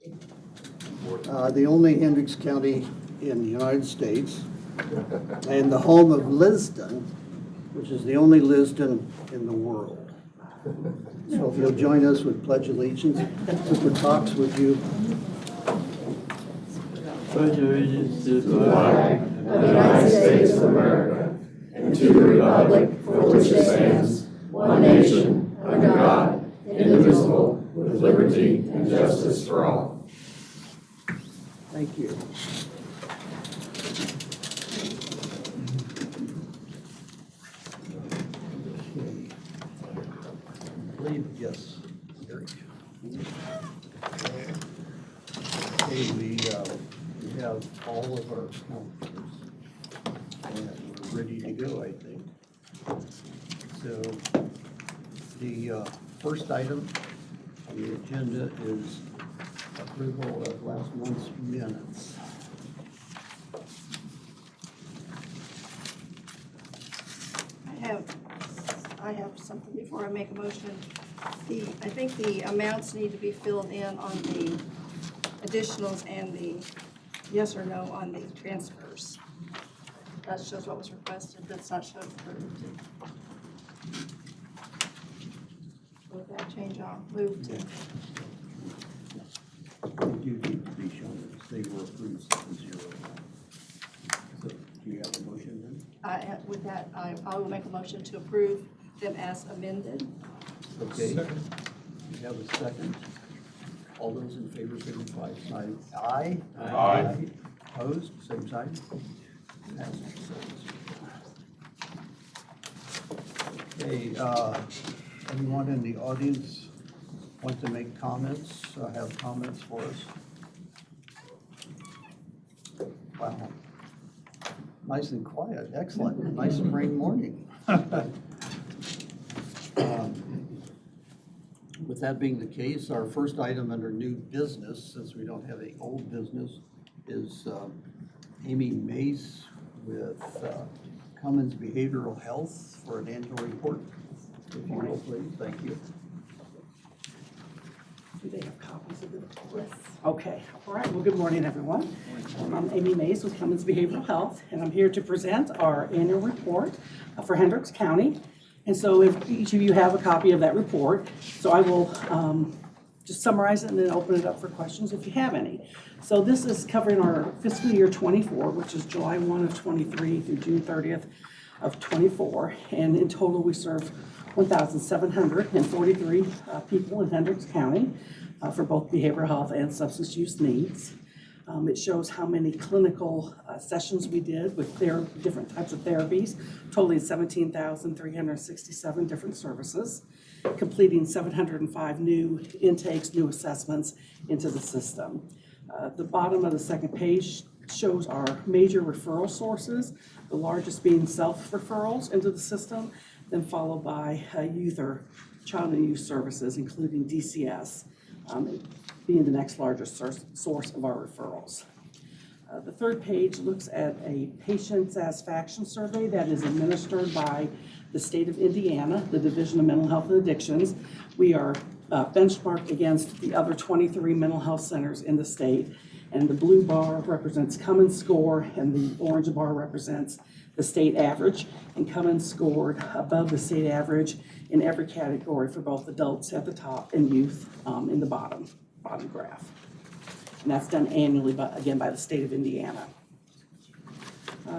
The only Hendricks County in the United States, and the home of Liston, which is the only Liston in the world. So if you'll join us with Pledge Allegiance, Cooper Cox, would you? Pledge allegiance to the flag of the United States of America and to the republic for which it stands, one nation, under God, indivisible, with liberty and justice for all. Thank you. I believe, yes, Eric. Okay, we have all of our counters, and we're ready to go, I think. So the first item on the agenda is approval of last month's minutes. I have something before I make a motion. I think the amounts need to be filled in on the additionals and the yes or no on the transfers. That shows what was requested, that's not shown approved. With that change, I'll move to. They do need to be shown as they were approved 7-0. So do you have a motion then? With that, I will make a motion to approve them as amended. Okay. You have a second. All those in favor, signify by saying aye. Aye. Opposed, same sign. Passes 7-0. Okay, anyone in the audience want to make comments, have comments for us? Wow. Nice and quiet, excellent, nice spring morning. With that being the case, our first item under new business, since we don't have any old business, is Amy Mace with Cummins Behavioral Health for an annual report. If you will, please, thank you. Do they have copies of it? Yes. Okay, all right, well, good morning, everyone. I'm Amy Mays with Cummins Behavioral Health, and I'm here to present our annual report for Hendricks County. And so if each of you have a copy of that report, so I will just summarize it and then open it up for questions if you have any. So this is covering our fiscal year 24, which is July 1 of 23 through June 30th of 24. And in total, we serve 1,743 people in Hendricks County for both behavioral health and substance use needs. It shows how many clinical sessions we did with different types of therapies, totaling 17,367 different services, completing 705 new intakes, new assessments into the system. The bottom of the second page shows our major referral sources, the largest being self-referrals into the system, then followed by youth or child and youth services, including DCS, being the next largest source of our referrals. The third page looks at a patient satisfaction survey that is administered by the state of Indiana, the Division of Mental Health and Addictions. We are benchmarked against the other 23 mental health centers in the state, and the blue bar represents Cummins score, and the orange bar represents the state average, and Cummins scored above the state average in every category for both adults at the top and youth in the bottom graph. And that's done annually, again, by the state of Indiana.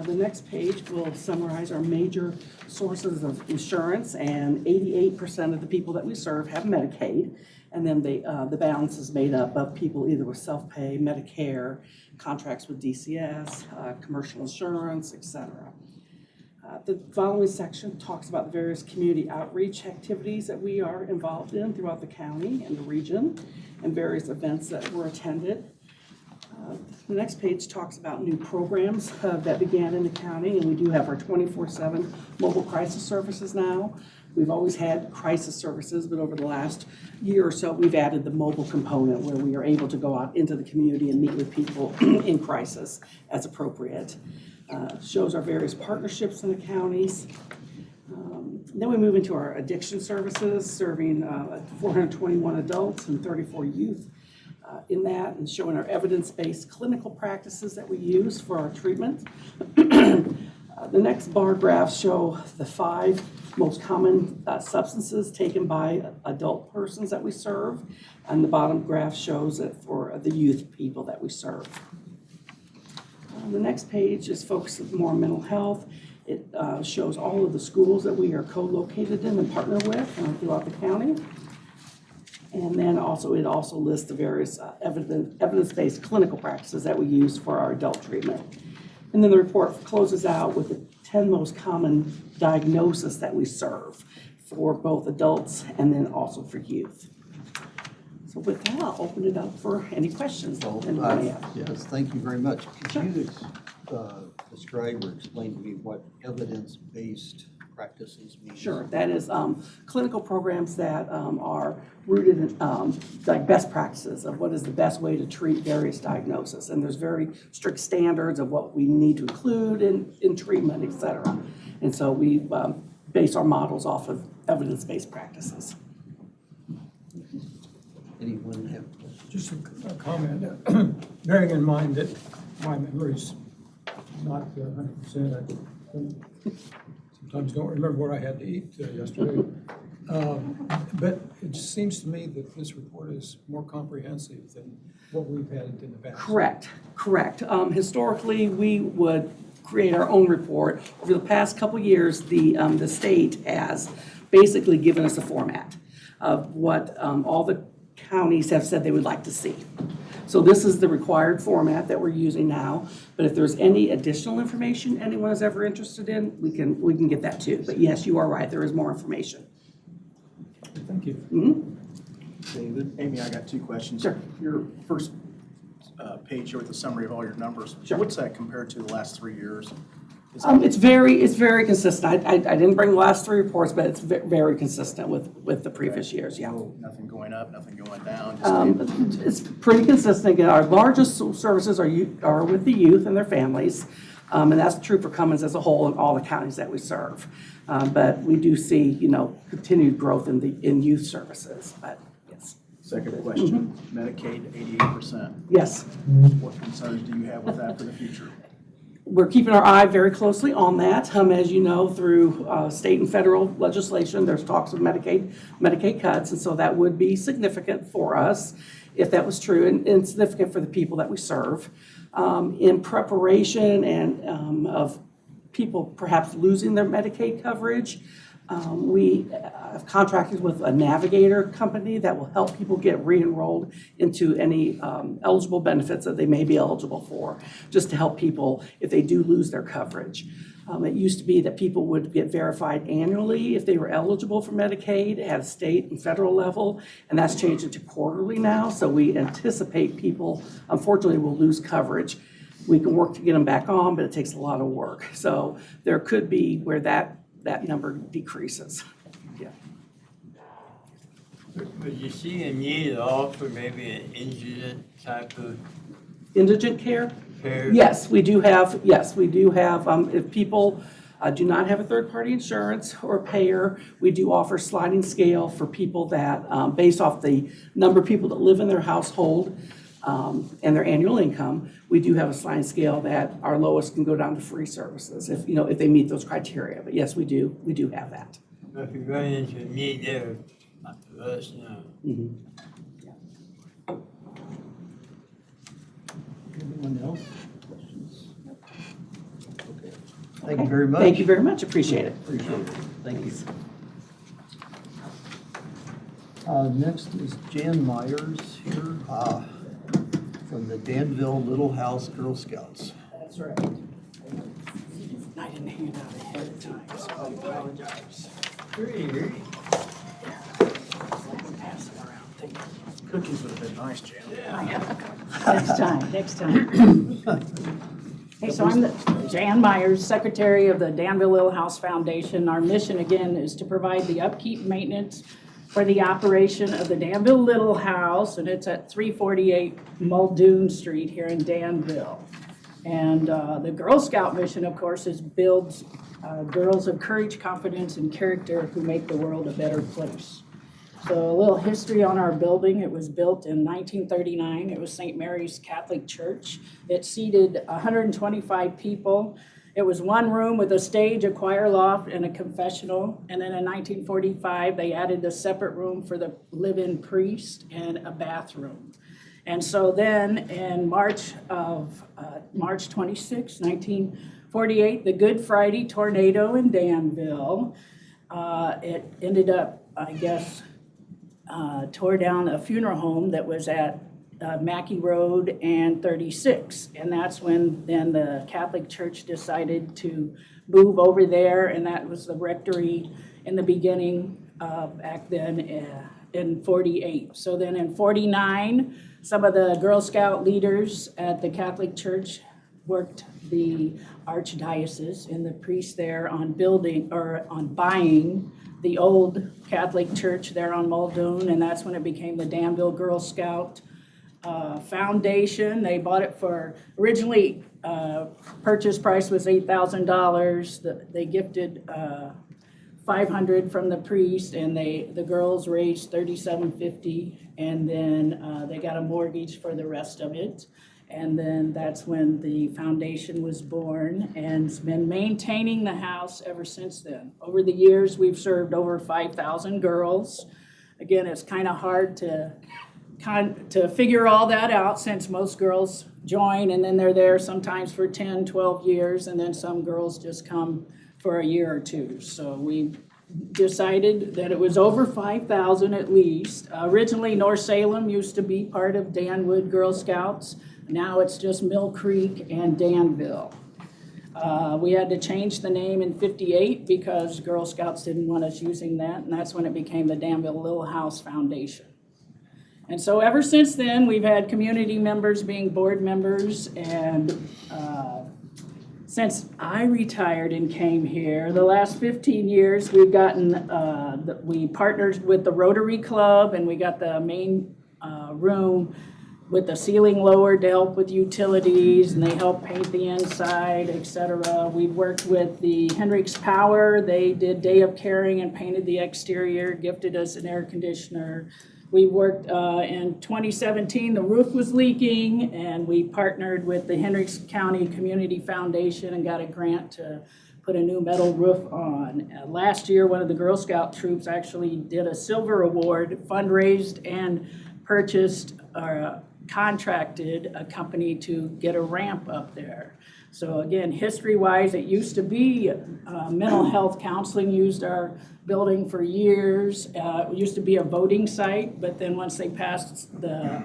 The next page will summarize our major sources of insurance, and 88% of the people that we serve have Medicaid, and then the balance is made up of people either with self-pay, Medicare, contracts with DCS, commercial insurance, etc. The following section talks about the various community outreach activities that we are involved in throughout the county and the region, and various events that were attended. The next page talks about new programs that began in the county, and we do have our 24/7 mobile crisis services now. We've always had crisis services, but over the last year or so, we've added the mobile component where we are able to go out into the community and meet with people in crisis as appropriate. Shows our various partnerships in the counties. Then we move into our addiction services, serving 421 adults and 34 youth. in that and showing our evidence-based clinical practices that we use for our treatment. The next bar graphs show the 5 most common substances taken by adult persons that we serve, and the bottom graph shows it for the youth people that we serve. The next page is focused more on mental health. It shows all of the schools that we are co-located in and partner with throughout the county. And then also, it also lists the various evidence-based clinical practices that we use for our adult treatment. And then the report closes out with the 10 most common diagnoses that we serve for both adults and then also for youth. So with that, I'll open it up for any questions that anybody may have. Yes, thank you very much. Could you describe or explain to me what evidence-based practices means? Sure, that is clinical programs that are rooted in like best practices of what is the best way to treat various diagnoses. And there's very strict standards of what we need to include in treatment, et cetera. And so we base our models off of evidence-based practices. Anyone have questions? Just a comment, bearing in mind that my memory's not 100%. I sometimes don't remember what I had to eat yesterday. But it just seems to me that this report is more comprehensive than what we've had in the past. Correct. Historically, we would create our own report. Over the past couple years, the state has basically given us a format of what all the counties have said they would like to see. So this is the required format that we're using now, but if there's any additional information anyone is ever interested in, we can get that too. But yes, you are right, there is more information. Thank you. Mm-hmm. David? Amy, I got 2 questions. Sure. Your first page here with the summary of all your numbers. Sure. What's that compared to the last 3 years? It's very consistent. I didn't bring the last 3 reports, but it's very consistent with the previous years, yeah. Nothing going up, nothing going down? Just It's pretty consistent. Again, our largest services are with the youth and their families, and that's true for Cummins as a whole and all the counties that we serve. But we do see, continued growth in youth services, but yes. Second question, Medicaid, 88%. Yes. What concerns do you have with that for the future? We're keeping our eye very closely on that. As you know, through state and federal legislation, there's talks of Medicaid cuts, and so that would be significant for us if that was true, and significant for the people that we serve. In preparation and of people perhaps losing their Medicaid coverage, we have contracted with a navigator company that will help people get re-enrolled into any eligible benefits that they may be eligible for, just to help people if they do lose their coverage. It used to be that people would get verified annually if they were eligible for Medicaid at a state and federal level, and that's changed into quarterly now, so we anticipate people, unfortunately, will lose coverage. We can work to get them back on, but it takes a lot of work. So there could be where that number decreases. Yeah. Would you see a need at all for maybe an indigent type of Indigent care? care? Yes, we do have, if people do not have a third-party insurance or payer, we do offer sliding scale for people that, based off the number of people that live in their household and their annual income, we do have a sliding scale that our lowest can go down to free services if they meet those criteria. But yes, we do have that. If you run into a need there, let us know. Mm-hmm. Anyone else? Questions? Okay. Thank you very much. Thank you very much, appreciate it. Appreciate it. Thank you. Next is Jan Myers here from the Danville Little House Girl Scouts. That's right. I didn't hand it out ahead of time, so I apologize. Pass it around. Thank you. Cookies would have been nice, Jan. Next time. Hey, so I'm Jan Myers, Secretary of the Danville Little House Foundation. Our mission, again, is to provide the upkeep maintenance for the operation of the Danville Little House, and it's at 348 Muldoon Street here in Danville. And the Girl Scout mission, of course, is builds girls of courage, confidence, and character who make the world a better place. So a little history on our building. It was built in 1939. It was St. Mary's Catholic Church. It seated 125 people. It was one room with a stage, a choir loft, and a confessional. And then in 1945, they added a separate room for the live-in priest and a bathroom. And so then in March 26, 1948, the Good Friday tornado in Danville, it ended up, I guess, tore down a funeral home that was at Mackey Road and 36. And that's when then the Catholic Church decided to move over there, and that was the rectory in the beginning back then in 48. So then in 49, some of the Girl Scout leaders at the Catholic Church worked the archdiocese and the priest there on building or on buying the old Catholic church there on Muldoon, and that's when it became the Danville Girl Scout Foundation. They bought it for, originally purchase price was $8,000. They gifted $500 from the priest, and the girls raised $3,750, and then they got a mortgage for the rest of it. And then that's when the foundation was born, and it's been maintaining the house ever since then. Over the years, we've served over 5,000 girls. Again, it's kind of hard to figure all that out, since most girls join and then they're there sometimes for 10, 12 years, and then some girls just come for a year or two. So we decided that it was over 5,000 at least. Originally, North Salem used to be part of Danwood Girl Scouts. Now it's just Mill Creek and Danville. We had to change the name in 58 because Girl Scouts didn't want us using that, and that's when it became the Danville Little House Foundation. And so ever since then, we've had community members being board members, and since I retired and came here, the last 15 years, we've gotten, we partnered with the Rotary Club, and we got the main room with the ceiling lowered to help with utilities, and they help paint the inside, etc. We've worked with the Hendricks Power. They did Day of Caring and painted the exterior, gifted us an air conditioner. We worked in 2017, the roof was leaking, and we partnered with the Hendricks County Community Foundation and got a grant to put a new metal roof on. Last year, one of the Girl Scout troops actually did a silver award, fundraised and purchased or contracted a company to get a ramp up there. So again, history-wise, it used to be mental health counseling used our building for years. It used to be a voting site, but then once they passed the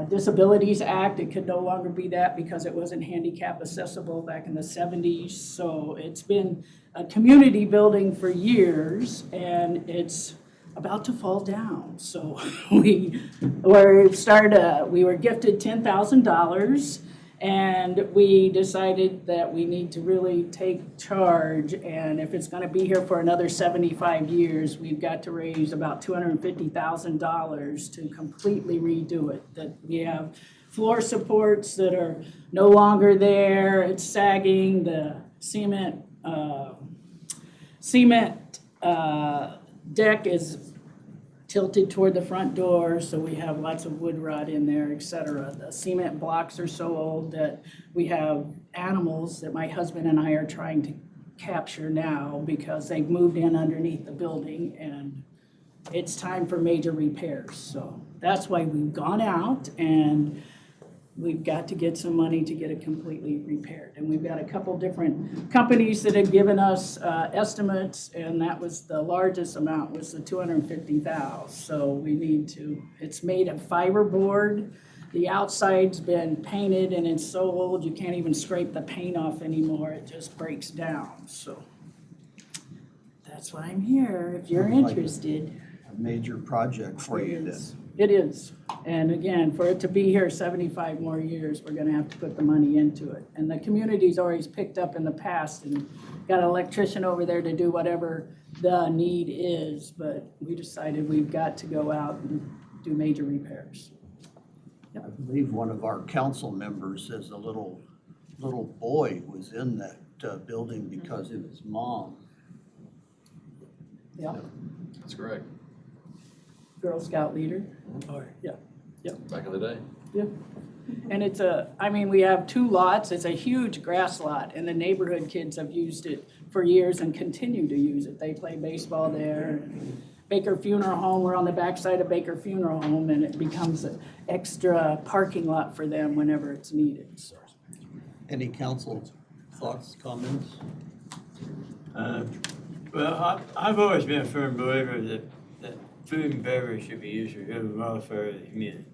Disabilities Act, it could no longer be that because it wasn't handicap accessible back in the 70s. So it's been a community building for years, and it's about to fall down. So we were gifted $10,000, and we decided that we need to really take charge, and if it's going to be here for another 75 years, we've got to raise about $250,000 to completely redo it. That we have floor supports that are no longer there, it's sagging, the cement deck is tilted toward the front door, so we have lots of wood rot in there, etc. The cement blocks are so old that we have animals that my husband and I are trying to capture now because they've moved in underneath the building, and it's time for major repairs. So that's why we've gone out, and we've got to get some money to get it completely repaired. And we've got a couple different companies that have given us estimates, and that was the largest amount was the $250,000. So we need to, it's made of fiberboard. The outside's been painted, and it's so old you can't even scrape the paint off anymore. It just breaks down. So that's why I'm here, if you're interested. A major project for you then. It is. And again, for it to be here 75 more years, we're going to have to put the money into it. And the community's always picked up in the past and got an electrician over there to do whatever the need is, but we decided we've got to go out and do major repairs. I believe one of our council members says a little boy was in that building because of his mom. Yeah. That's correct. Girl Scout leader. Back in the day. Yeah. And it's we have 2 lots. It's a huge grass lot, and the neighborhood kids have used it for years and continue to use it. They play baseball there. Baker Funeral Home, we're on the backside of Baker Funeral Home, and it becomes an extra parking lot for them whenever it's needed, so. Any council thoughts, comments? Well, I've always been a firm believer that food and beverage should be used for good welfare of the community.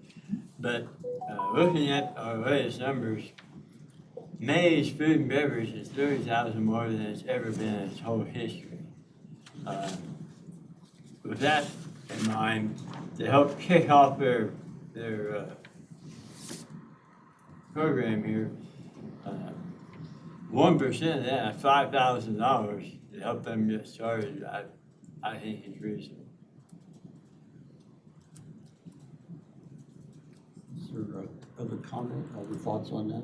But looking at our latest numbers, May's food and beverage is 30,000 more than it's ever been in its whole history. With that in mind, to help kick off their program here, 1% of that, $5,000 to help them get started, I think is reasonable. Is there other comment, other thoughts on that?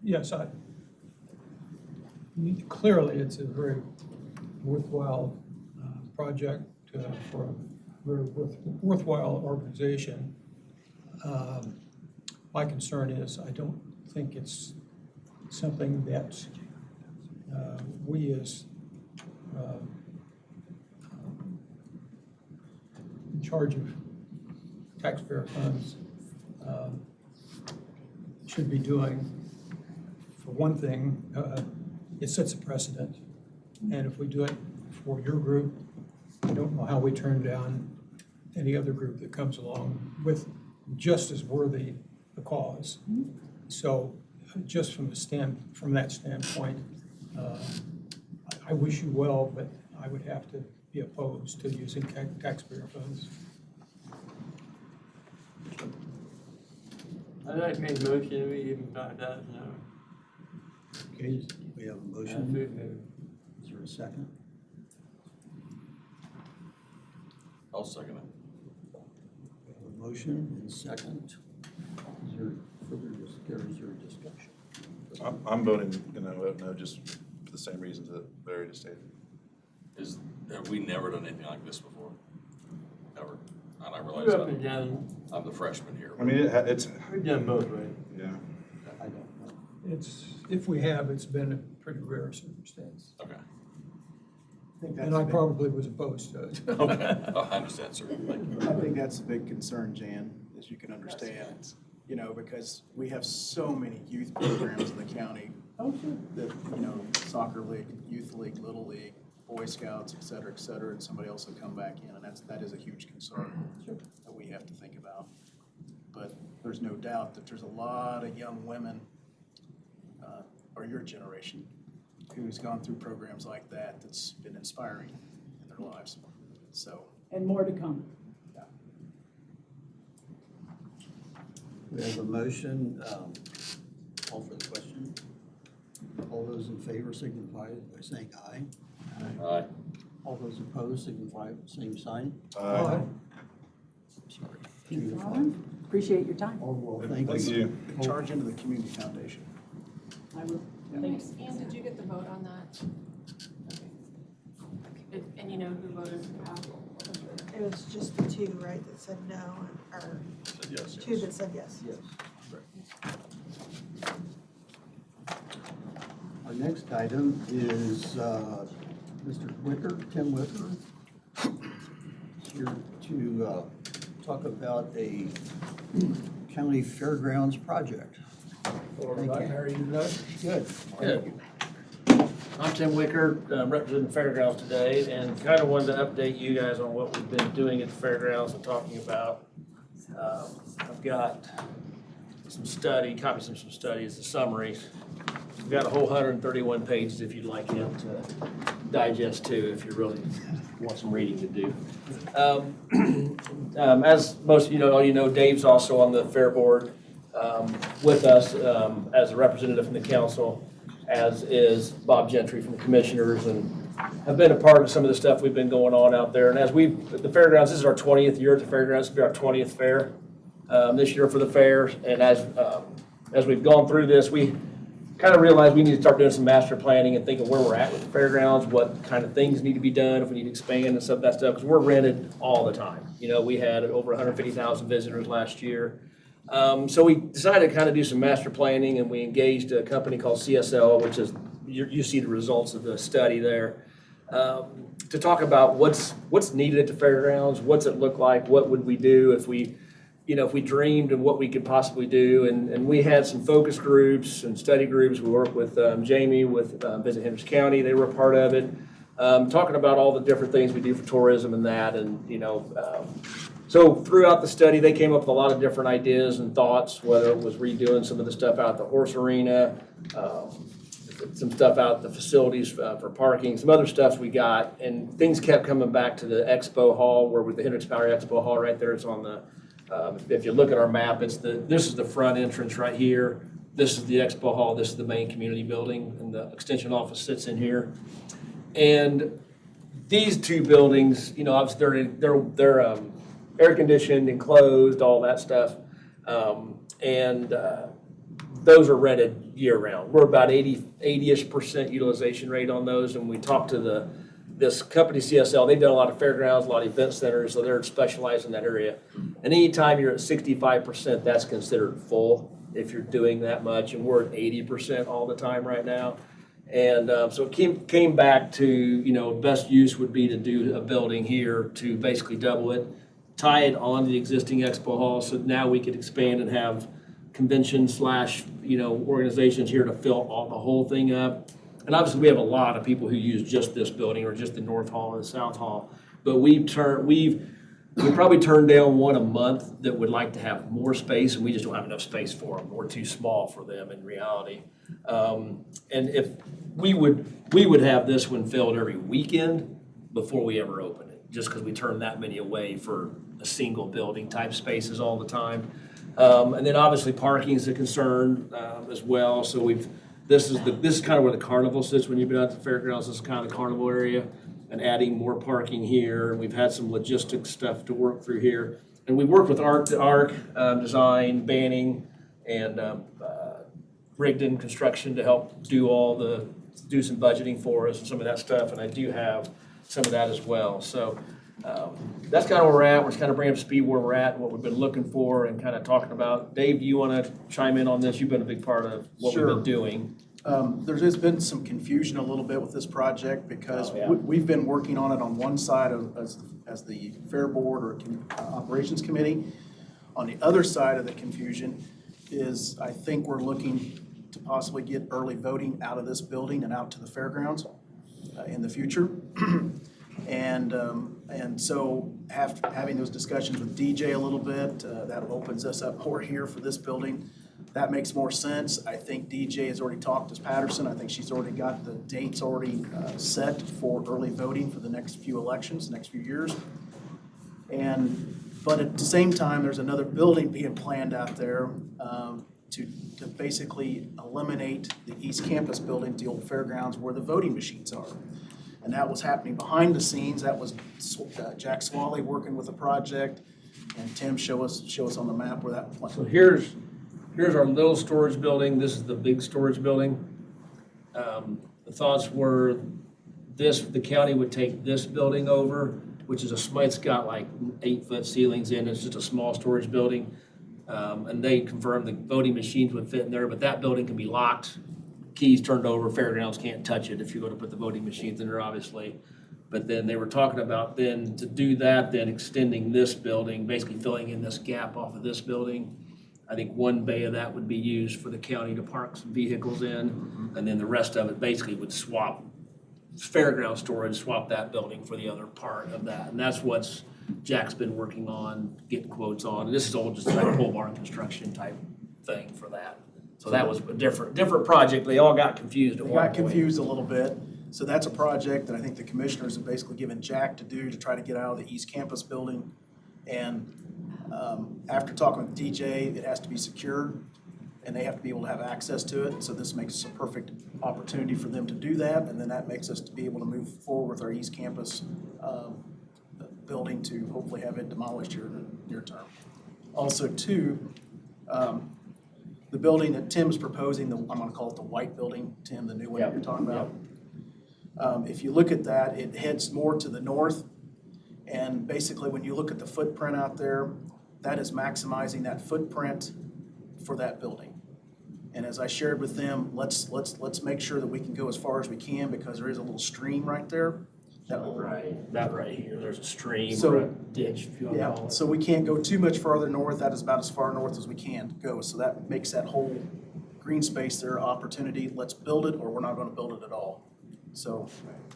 Yes, clearly it's a very worthwhile project for a very worthwhile organization. My concern is I don't think it's something that we as in charge of taxpayer funds should be doing. For one thing, it sets a precedent. And if we do it for your group, I don't know how we turn down any other group that comes along with just as worthy a cause. So just from that standpoint, I wish you well, but I would have to be opposed to using taxpayer funds. I'd like to make a motion that we give them $5,000. Okay, we have a motion. Is there a second? I'll second it. We have a motion and second. Is there discussion? I'm voting no, just for the same reasons that Barry just stated. Have we never done anything like this before? Never. And I We're realize up and down. I'm the freshman here. I mean, it's, We've done both ways. yeah. I don't know. If we have, it's been a pretty rare circumstance. Okay. And I probably was opposed to it. Okay. Oh, I understand, sir. Thank you. I think that's a big concern, Jan, as you can understand. Because we have so many youth programs in the county Oh, sure. that, soccer league, youth league, little league, Boy Scouts, et cetera, and somebody else will come back in, and that is a huge concern that we have to think about. But there's no doubt that there's a lot of young women, or your generation, who's gone through programs like that that's been inspiring in their lives. So, And more to come. We have a motion, call for the question. All those in favor signify by saying aye. All right. All those opposed signify by same sign. Aye. Sorry. All right. Appreciate your time. Oh, well, thank Thank you. you. charge into the community foundation. I will. Thanks. Ann, did you get the vote on that? Okay. And you know who voted how? It was just the 2, right, that said no, or Said yes. 2 that said yes. Yes. Our next item is Mr. Wicker, Tim Wicker, here to talk about a county fairgrounds project. Thank you. How are you today? Good. Good. I'm Tim Wicker, representing the fairgrounds today, and kind of wanted to update you guys on what we've been doing at the fairgrounds and talking about. I've got some copies of some studies, the summaries. We've got a whole 131 pages if you'd like it to digest too, if you really want some reading to do. As most of all you know, Dave's also on the fair board with us as a representative from the council, as is Bob Gentry from the commissioners, and have been a part of some of the stuff we've been going on out there. And as the fairgrounds, this is our 20th year at the fairgrounds. This will be our 20th fair this year for the fair. And as we've gone through this, we kind of realized we need to start doing some master planning and thinking where we're at with the fairgrounds, what kind of things need to be done, if we need to expand and stuff, because we're rented all the time. You know, we had over 150,000 visitors last year. So we decided to kind of do some master planning, and we engaged a company called CSL, which is, you see the results of the study there, to talk about what's needed at the fairgrounds, what's it look like, what would we do if we dreamed of what we could possibly do. And we had some focus groups and study groups. We worked with Jamie with Visit Hendricks County. They were a part of it, talking about all the different things we do for tourism and that. And, so throughout the study, they came up with a lot of different ideas and thoughts, whether it was redoing some of the stuff out at the horse arena, some stuff out at the facilities for parking, some other stuff we got. And things kept coming back to the expo hall, where with the Hendricks Power Expo Hall right there, it's on the if you look at our map, this is the front entrance right here. This is the expo hall. This is the main community building, and the extension office sits in here. And these two buildings, obviously they're air conditioned, enclosed, all that stuff, and those are rented year round. We're about 80-ish% utilization rate on those, and we talked to this company CSL. They've done a lot of fairgrounds, a lot of event centers, so they're specialized in that area. And anytime you're at 65%, that's considered full if you're doing that much, and we're at 80% all the time right now. And so it came back to, best use would be to do a building here to basically double it, tie it on the existing expo hall, so now we could expand and have convention / organizations here to fill the whole thing up. And obviously, we have a lot of people who use just this building or just the North Hall and the South Hall. But we probably turn down one a month that would like to have more space, and we just don't have enough space for them. We're too small for them in reality. And if we would have this one filled every weekend before we ever open it, just because we turn that many away for a single building type spaces all the time. And then obviously parking is a concern as well. So this is kind of where the carnival sits when you've been out to the fairgrounds. This is kind of the carnival area, and adding more parking here. We've had some logistics stuff to work through here. And we worked with Arc Design, Banning, and Rigdon Construction to help do some budgeting for us and some of that stuff. And I do have some of that as well. So that's kind of where we're at. We're just kind of bringing up speed where we're at and what we've been looking for and kind of talking about. Dave, do you want to chime in on this? You've been a big part of what we've been doing. There's been some confusion a little bit with this project because we've been working on it on one side as the Fair Board or Operations Committee. On the other side of the confusion is I think we're looking to possibly get early voting out of this building and out to the fairgrounds in the future. And so having those discussions with DJ a little bit, that opens us up more here for this building. That makes more sense. I think DJ has already talked to Patterson. I think she's already got the dates already set for early voting for the next few elections, next few years. But at the same time, there's another building being planned out there to basically eliminate the East Campus building, the old fairgrounds where the voting machines are. And that was happening behind the scenes. That was Jack Swally working with the project, and Tim show us on the map where that. So here's our little storage building. This is the big storage building. The thoughts were the county would take this building over, which is it's got like 8-foot ceilings in. It's just a small storage building. And they confirmed the voting machines would fit in there, but that building can be locked. Keys turned over, fairgrounds can't touch it if you're going to put the voting machines in there, obviously. But then they were talking about then to do that, then extending this building, basically filling in this gap off of this building. I think one bay of that would be used for the county to park some vehicles in, and then the rest of it basically would swap fairground storage, swap that building for the other part of that. And that's what's Jack's been working on, getting quotes on. And this is all just like pole barn construction type thing for that. So that was a different project. They all got confused at one point. Got confused a little bit. So that's a project that I think the commissioners have basically given Jack to do to try to get out of the East Campus building. And after talking with DJ, it has to be secured and they have to be able to have access to it. So this makes a perfect opportunity for them to do that. And then that makes us to be able to move forward with our East Campus building to hopefully have it demolished here in the near term. Also, too, the building that Tim's proposing, I'm gonna call it the white building, Tim, the new one that you're talking about. If you look at that, it heads more to the north. And basically, when you look at the footprint out there, that is maximizing that footprint for that building. And as I shared with them, let's make sure that we can go as far as we can because there is a little stream right there. That right here, there's a stream So- or a ditch, if you want to Yeah, call it. so we can't go too much farther north. That is about as far north as we can go. So that makes that whole green space there opportunity. Let's build it or we're not gonna build it at all. So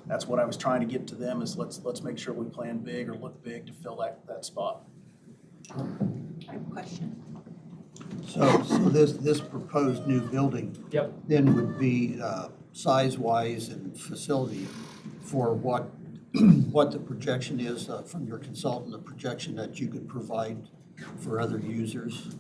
that's what I was trying to get to them is let's make sure we plan big or look big to fill that spot. I have a question. So this proposed new building Yep. then would be size-wise and facility for what the projection is from your consultant, the projection that you could provide for other users?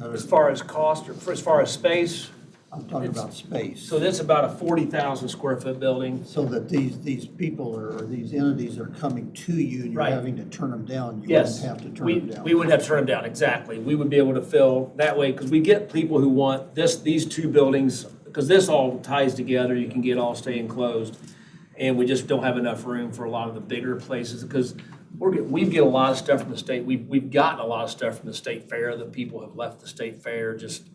As far as cost or as far as space, I'm talking about space. so that's about a 40,000 square foot building. So that these people or these entities are coming to you and you're Right. having to turn them down. You Yes, wouldn't have to turn we, them down. we wouldn't have to turn them down, exactly. We would be able to fill that way, because we get people who want these two buildings, because this all ties together, you can get all stay enclosed. And we just don't have enough room for a lot of the bigger places, because we get a lot of stuff from the state. We've gotten a lot of stuff from the state fair that people have left the state fair, just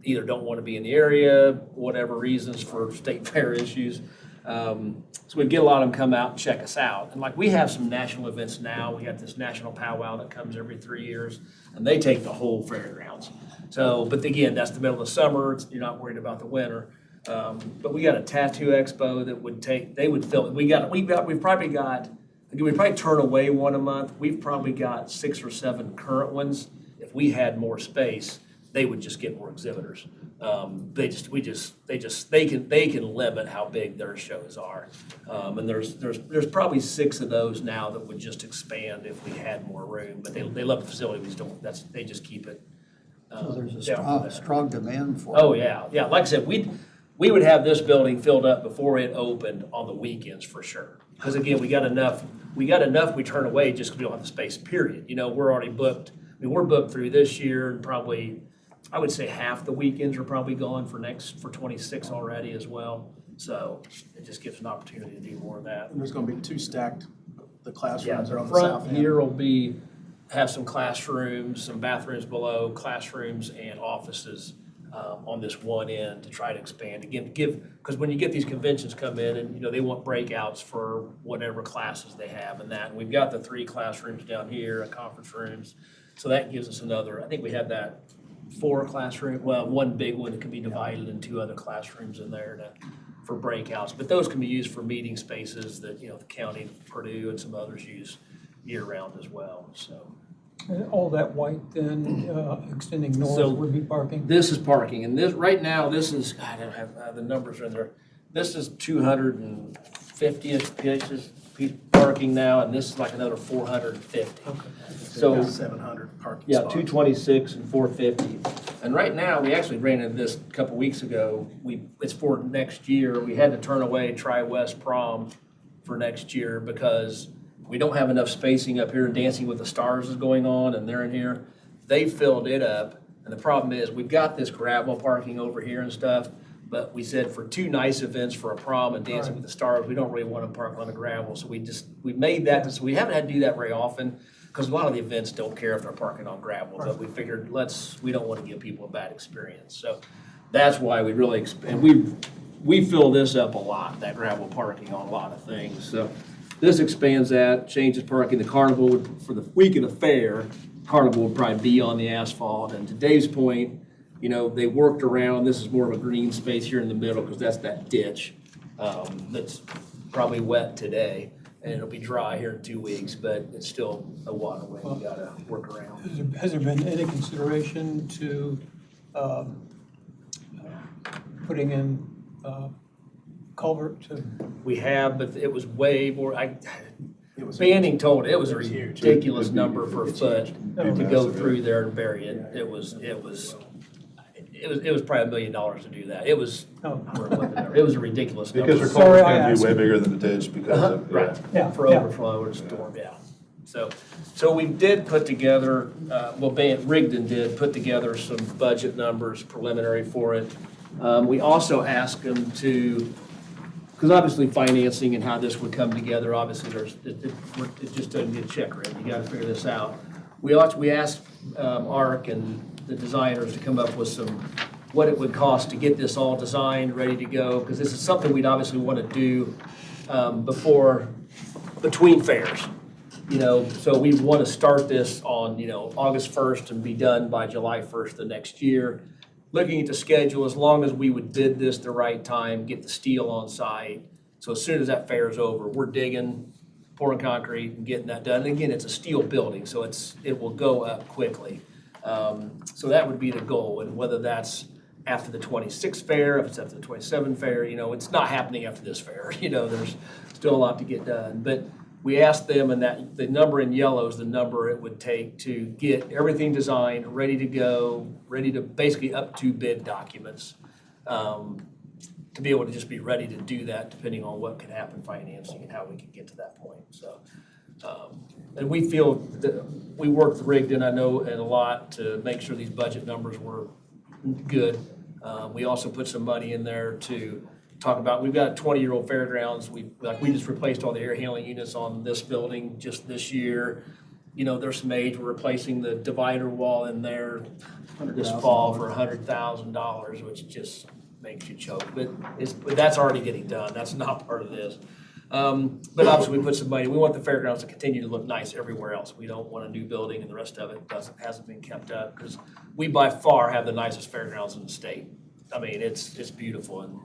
either don't want to be in the area, whatever reasons for state fair issues. So we get a lot of them come out and check us out. And like, we have some national events now. We have this national powwow that comes every 3 years, and they take the whole fairgrounds. So, but again, that's the middle of the summer. You're not worried about the winter. But we got a tattoo expo that they would fill it. We probably turn away one a month. We've probably got 6 or 7 current ones. If we had more space, they would just get more exhibitors. They can limit how big their shows are. And there's probably 6 of those now that would just expand if we had more room, but they love the facility, they just keep it. So there's down for a that. strong demand for it. Oh, yeah, like I said, we would have this building filled up before it opened on the weekends for sure. Because again, we got enough we turn away just because we don't have the space, period. You know, we're already booked, we're booked through this year and probably, I would say half the weekends are probably gone for 26 already as well. So it just gives an opportunity to do more of that. And there's gonna be 2 stacked, the Yeah, classrooms are the on the south front end. here will have some classrooms, some bathrooms below, classrooms and offices on this one end to try to expand. Again, because when you get these conventions come in and, they want breakouts for whatever classes they have and that. And we've got the 3 classrooms down here, conference rooms. So that gives us another, I think we have that 4 classroom, well, one big one that can be divided in 2 other classrooms in there for breakouts. But those can be used for meeting spaces that, the county, Purdue and some others use year-round as well, so. And all that white then, extending north So- would be parking? This is parking, and right now, this is, I don't have, the numbers are in there. This is 250-ish pitches, parking now, and this is like another 450. So, 700 parking yeah, spots. 226 and 450. And right now, we actually ran into this a couple weeks ago. It's for next year. We had to turn away Tri-West Prom for next year because we don't have enough spacing up here. Dancing with the Stars is going on, and they're in here. They filled it up, and the problem is we've got this gravel parking over here and stuff, but we said for 2 nice events for a prom and Dancing with the Stars, we don't really want to park on the gravel. So we made that, so we haven't had to do that very often because a lot of the events don't care if they're parking on gravel, but we figured we don't want to give people a bad experience. So that's why we really expand. We fill this up a lot, that gravel parking on a lot of things. So this expands that, changes parking. The carnival for the week of the fair, carnival would probably be on the asphalt. And to Dave's point, they worked around, this is more of a green space here in the middle because that's that ditch that's probably wet today. And it'll be dry here in 2 weeks, but it's still a waterway we gotta work around. Has there been any consideration to putting in culvert to? We have, but it was way more, It was Banning told it was a It was huge. ridiculous number for a foot to go Massive. through there and bury it. It was probably $1 million to do that. It was Oh, it was a ridiculous number. Because your Sorry, culvert's I gonna be asked. way bigger than the ditch because of, Right, Yeah, for yeah. overflow or storm, yeah. So we did put together, Rigdon did put together some budget numbers preliminary for it. We also asked them to, because obviously financing and how this would come together, obviously it just doesn't get check written. You gotta figure this out. We asked ARC and the designers to come up with what it would cost to get this all designed, ready to go, because this is something we'd obviously want to do between fairs. So we want to start this on, August 1st and be done by July 1st the next year. Looking at the schedule, as long as we would bid this the right time, get the steel on site. So as soon as that fair is over, we're digging, pouring concrete and getting that done. And again, it's a steel building, so it will go up quickly. So that would be the goal, and whether that's after the 26th fair, if it's after the 27th fair, it's not happening after this fair. There's still a lot to get done. But we asked them, and that the number in yellow is the number it would take to get everything designed, ready to go, ready to basically up to bid documents, to be able to just be ready to do that depending on what can happen financing and how we can get to that point. So, and we feel that we worked with Rigdon, I know, and a lot to make sure these budget numbers were good. We also put some money in there to talk about, we've got a 20-year-old fairgrounds. We just replaced all the air handling units on this building just this year. There's some age, we're replacing the divider wall in there this fall for $100,000, which just makes you choke. But that's already getting done. That's not part of this. But obviously we put some money, we want the fairgrounds to continue to look nice everywhere else. We don't want a new building and the rest of it hasn't been kept up, because we by far have the nicest fairgrounds in the state. I mean, it's beautiful. And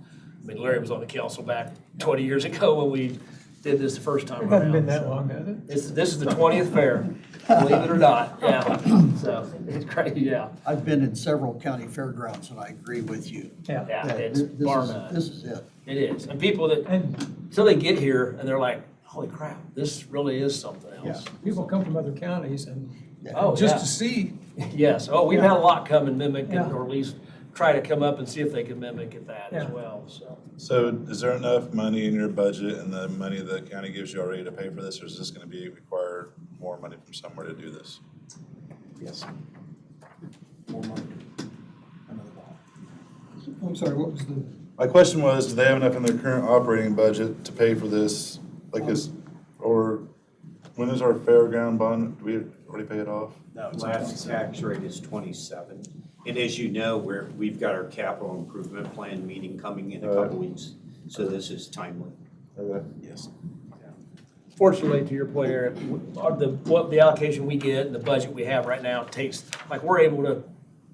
Larry was on the council back 20 years ago when we did this the first time It around. hasn't been that long, has it? This is the 20th fair, believe it or not, yeah. So, it's crazy, yeah. I've been in several county fairgrounds, and I agree with you. Yeah. Yeah, that it's this bar is- none. This is it. It is. And people that, And until they get here and they're like, holy crap, this really is something else. people come from other counties and Oh, just yeah. to see. Yes, we've had a lot come and mimic, Yeah. or at least try to come up and see if they can mimic at that as Yeah. well, so. So is there enough money in your budget and the money the county gives you already to pay for this, or is this gonna require more money from somewhere to do this? Yes. More money. Another ball. I'm sorry, what was the? My question was, do they have enough in their current operating budget to pay for this? Or when is our fairground bond, do we already pay it off? No, it's Last tax rate is 27. And as you know, we've got our capital improvement plan meeting coming in a couple weeks, so this is timely. Okay. Yes. Fortunately, to your point, Eric, what the allocation we get and the budget we have right now takes, we're able to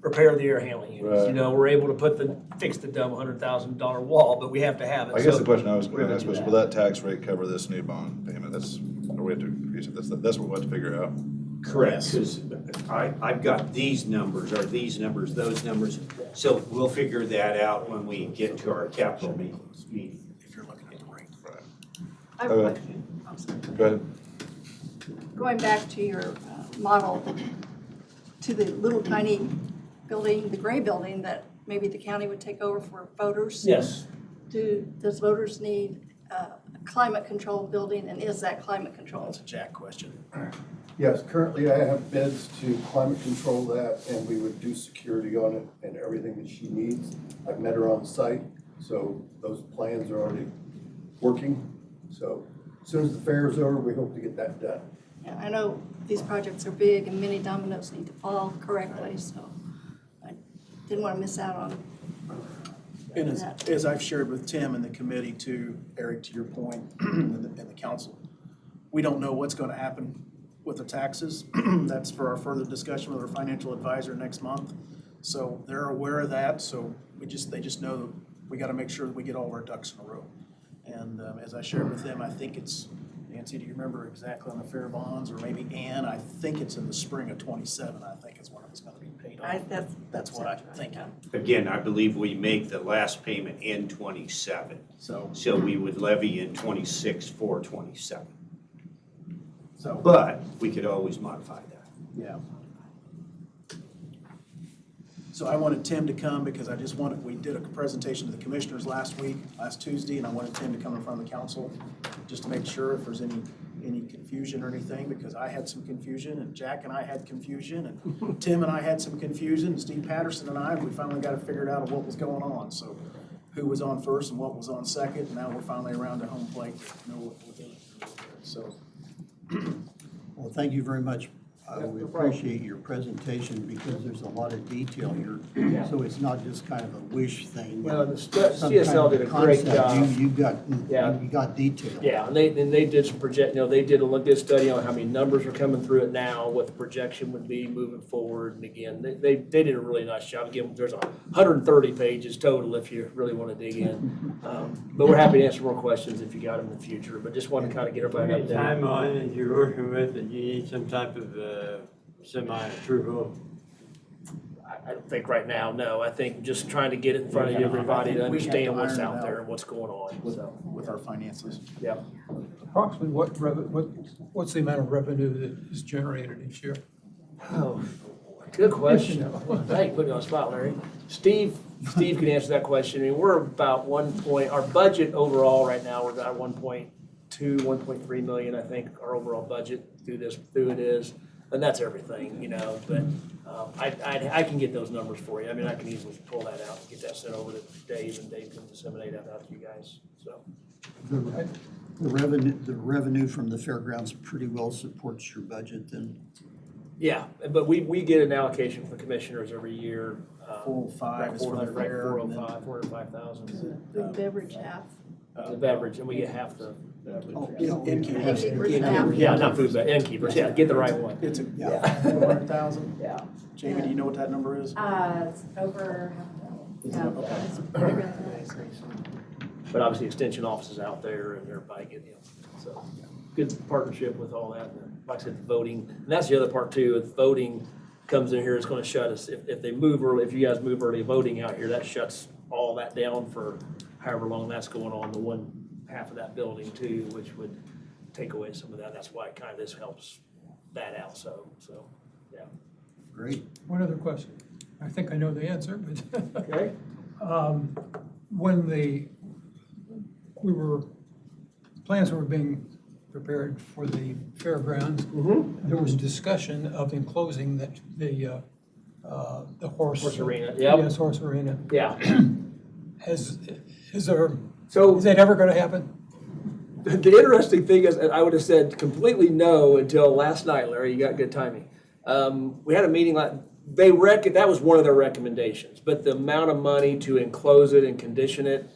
repair the air handling units. Right. We're able to fix the dumb $100,000 wall, but we have to have it. I guess So the question I was we're gonna gonna ask do was, that. will that tax rate cover this new bond payment? That's, or we have to increase it, that's what we have to figure out. Correct, because I've got these numbers, those numbers. So we'll figure that out when we get to our capital meeting. If you're looking at the rate. I have a Okay. question. I'm sorry. Go ahead. Going back to your model, to the little tiny building, the gray building that maybe the county would take over for voters. Yes. Does voters need a climate control building, and is that climate controlled? That's a Jack question. Yes, currently I have bids to climate control that, and we would do security on it and everything that she needs. I've met her on site, so those plans are already working. So as soon as the fair is over, we hope to get that done. Yeah, I know these projects are big and many dominoes need to fall correctly, so I didn't want to miss out on And that. as I've shared with Tim and the committee too, Eric, to your point, and the council, we don't know what's going to happen with the taxes. That's for our further discussion with our financial advisor next month. So they're aware of that, so they just know that we got to make sure that we get all of our ducks in a row. And as I shared with them, I think it's, Nancy, do you remember exactly on the fair bonds, or maybe Ann, I think it's in the spring of 27, I think is when it's going to be paid off. That's what I'm thinking. Again, I believe we make the last payment in 27. So, So we would levy in 26 for 27. so, But we could always modify that. yeah. So I wanted Tim to come because we did a presentation to the commissioners last Tuesday, and I wanted Tim to come in front of the council just to make sure if there's any any confusion or anything, because I had some confusion, and Jack and I had confusion, and Tim and I had some confusion, and Steve Patterson and we finally got it figured out of what was going on, so who was on first and what was on second, and now we're finally around to home plate, to know what we're doing. So, Well, thank you very much. We appreciate your presentation because there's a lot of detail here. So it's not just kind of a wish thing. Well, the Some kind CSL of did a great concept. job. You got detail. Yeah, and they did some they did a good study on how many numbers are coming through it now, what the projection would be moving forward. And again, they did a really nice job. Again, there's 130 pages total if you really want to dig in. But we're happy to answer more questions if you got them in the future, but just want to kind of get everybody Any updated. time on it you're working with, and you need some type of semi-approval? I don't think right now, no. I think just trying to get it in front of everybody to understand what's out there and what's going on, so. with our finances. Yeah. Approximately what's the amount of revenue that is generated each year? Oh, good question. Hey, put me on the spot, Larry. Steve can answer that question. I mean, we're about our budget overall right now, we're about 1.2, 1.3 million, I think, our overall budget through it is. And that's everything, but I can get those numbers for you. I mean, I can easily pull that out and get that sent over to Dave, and Dave can disseminate that out to you guys, so. The revenue from the fairgrounds pretty well supports your budget then? Yeah, but we get an allocation from the commissioners every year. 405 is for the fair, 405,000. The beverage half. The beverage, and we get half the. Innkeepers. Yeah, not food, but innkeepers, yeah, get the right one. It's a Yeah. 400,000. Yeah. Jamie, do you know what that number is? It's over half a million. Okay. It's bigger than that. But obviously, extension offices out there and everybody getting, so good partnership with all that. And like I said, the voting, and that's the other part too, if voting comes in here, it's gonna shut us, if they move early, if you guys move early voting out here, that shuts all that down for however long that's going on, the one half of that building too, which would take away some of that. That's why kind of this helps that out, so, yeah. Great. One other question. I think I know the answer, but Okay. when plans were being prepared for the fairgrounds, there was discussion of enclosing the horse arena, yep. Yes, horse arena. Yeah. Is that ever gonna happen? The interesting thing is, and I would have said completely no until last night, Larry, you got good timing. We had a meeting that was one of their recommendations, but the amount of money to enclose it and condition it,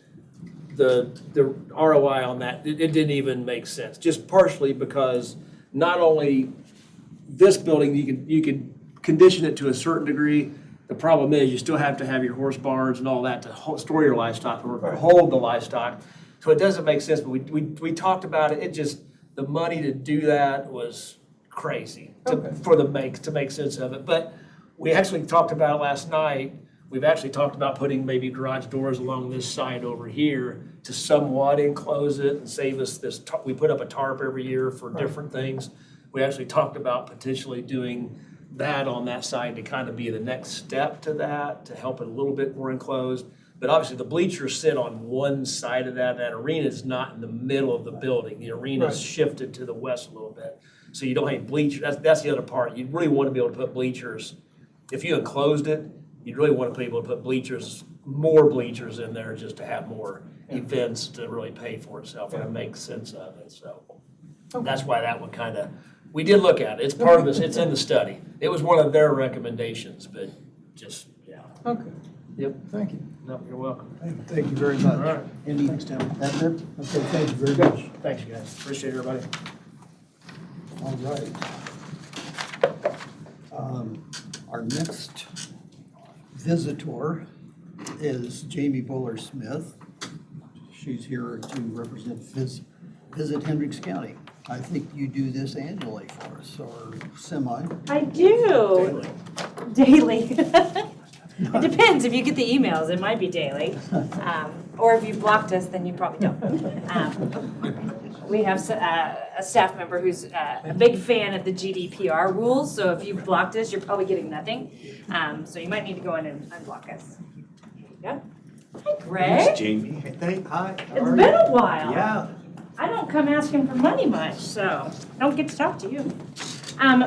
the ROI on that, it didn't even make sense. Just partially because not only this building, you could condition it to a certain degree. The problem is you still have to have your horse barns and all that to store your livestock or hold the livestock. So it doesn't make sense, but we talked about it. It just, the money to do that was crazy to make sense of it. But we actually talked about it last night. We've actually talked about putting maybe garage doors along this side over here to somewhat enclose it and save us this. We put up a tarp every year for different things. We actually talked about potentially doing that on that side to kind of be the next step to that, to help it a little bit more enclosed. But obviously the bleachers sit on one side of that. That arena is not in the middle of the building. The arena is shifted to the west a little bit. So you don't have bleachers. That's the other part. You really want to be able to put bleachers. If you enclosed it, you'd really want to be able to put more bleachers in there just to have more events to really pay for itself and make sense of it. So that's why that one kind of, we did look at it. It's part of this, it's in the study. It was one of their recommendations, but just, yeah. Okay, Yep. thank you. No, you're welcome. Thank you very much. All right. Thanks, Tim. That's it? Okay, thank you very much. Thanks, you guys. Appreciate everybody. All right. Our next visitor is Jamie Buller-Smith. She's here to represent Visit Hendricks County. I think you do this annually for us, or semi. I do. Daily. It depends. If you get the emails, it might be daily. Or if you blocked us, then you probably don't. We have a staff member who's a big fan of the GDPR rules, so if you blocked us, you're probably getting nothing. So you might need to go in and unblock us. There you go. Hi, Greg. Jamie. Hey, hi. It's been a while. Yeah. I don't come asking for money much, so don't get to talk to you.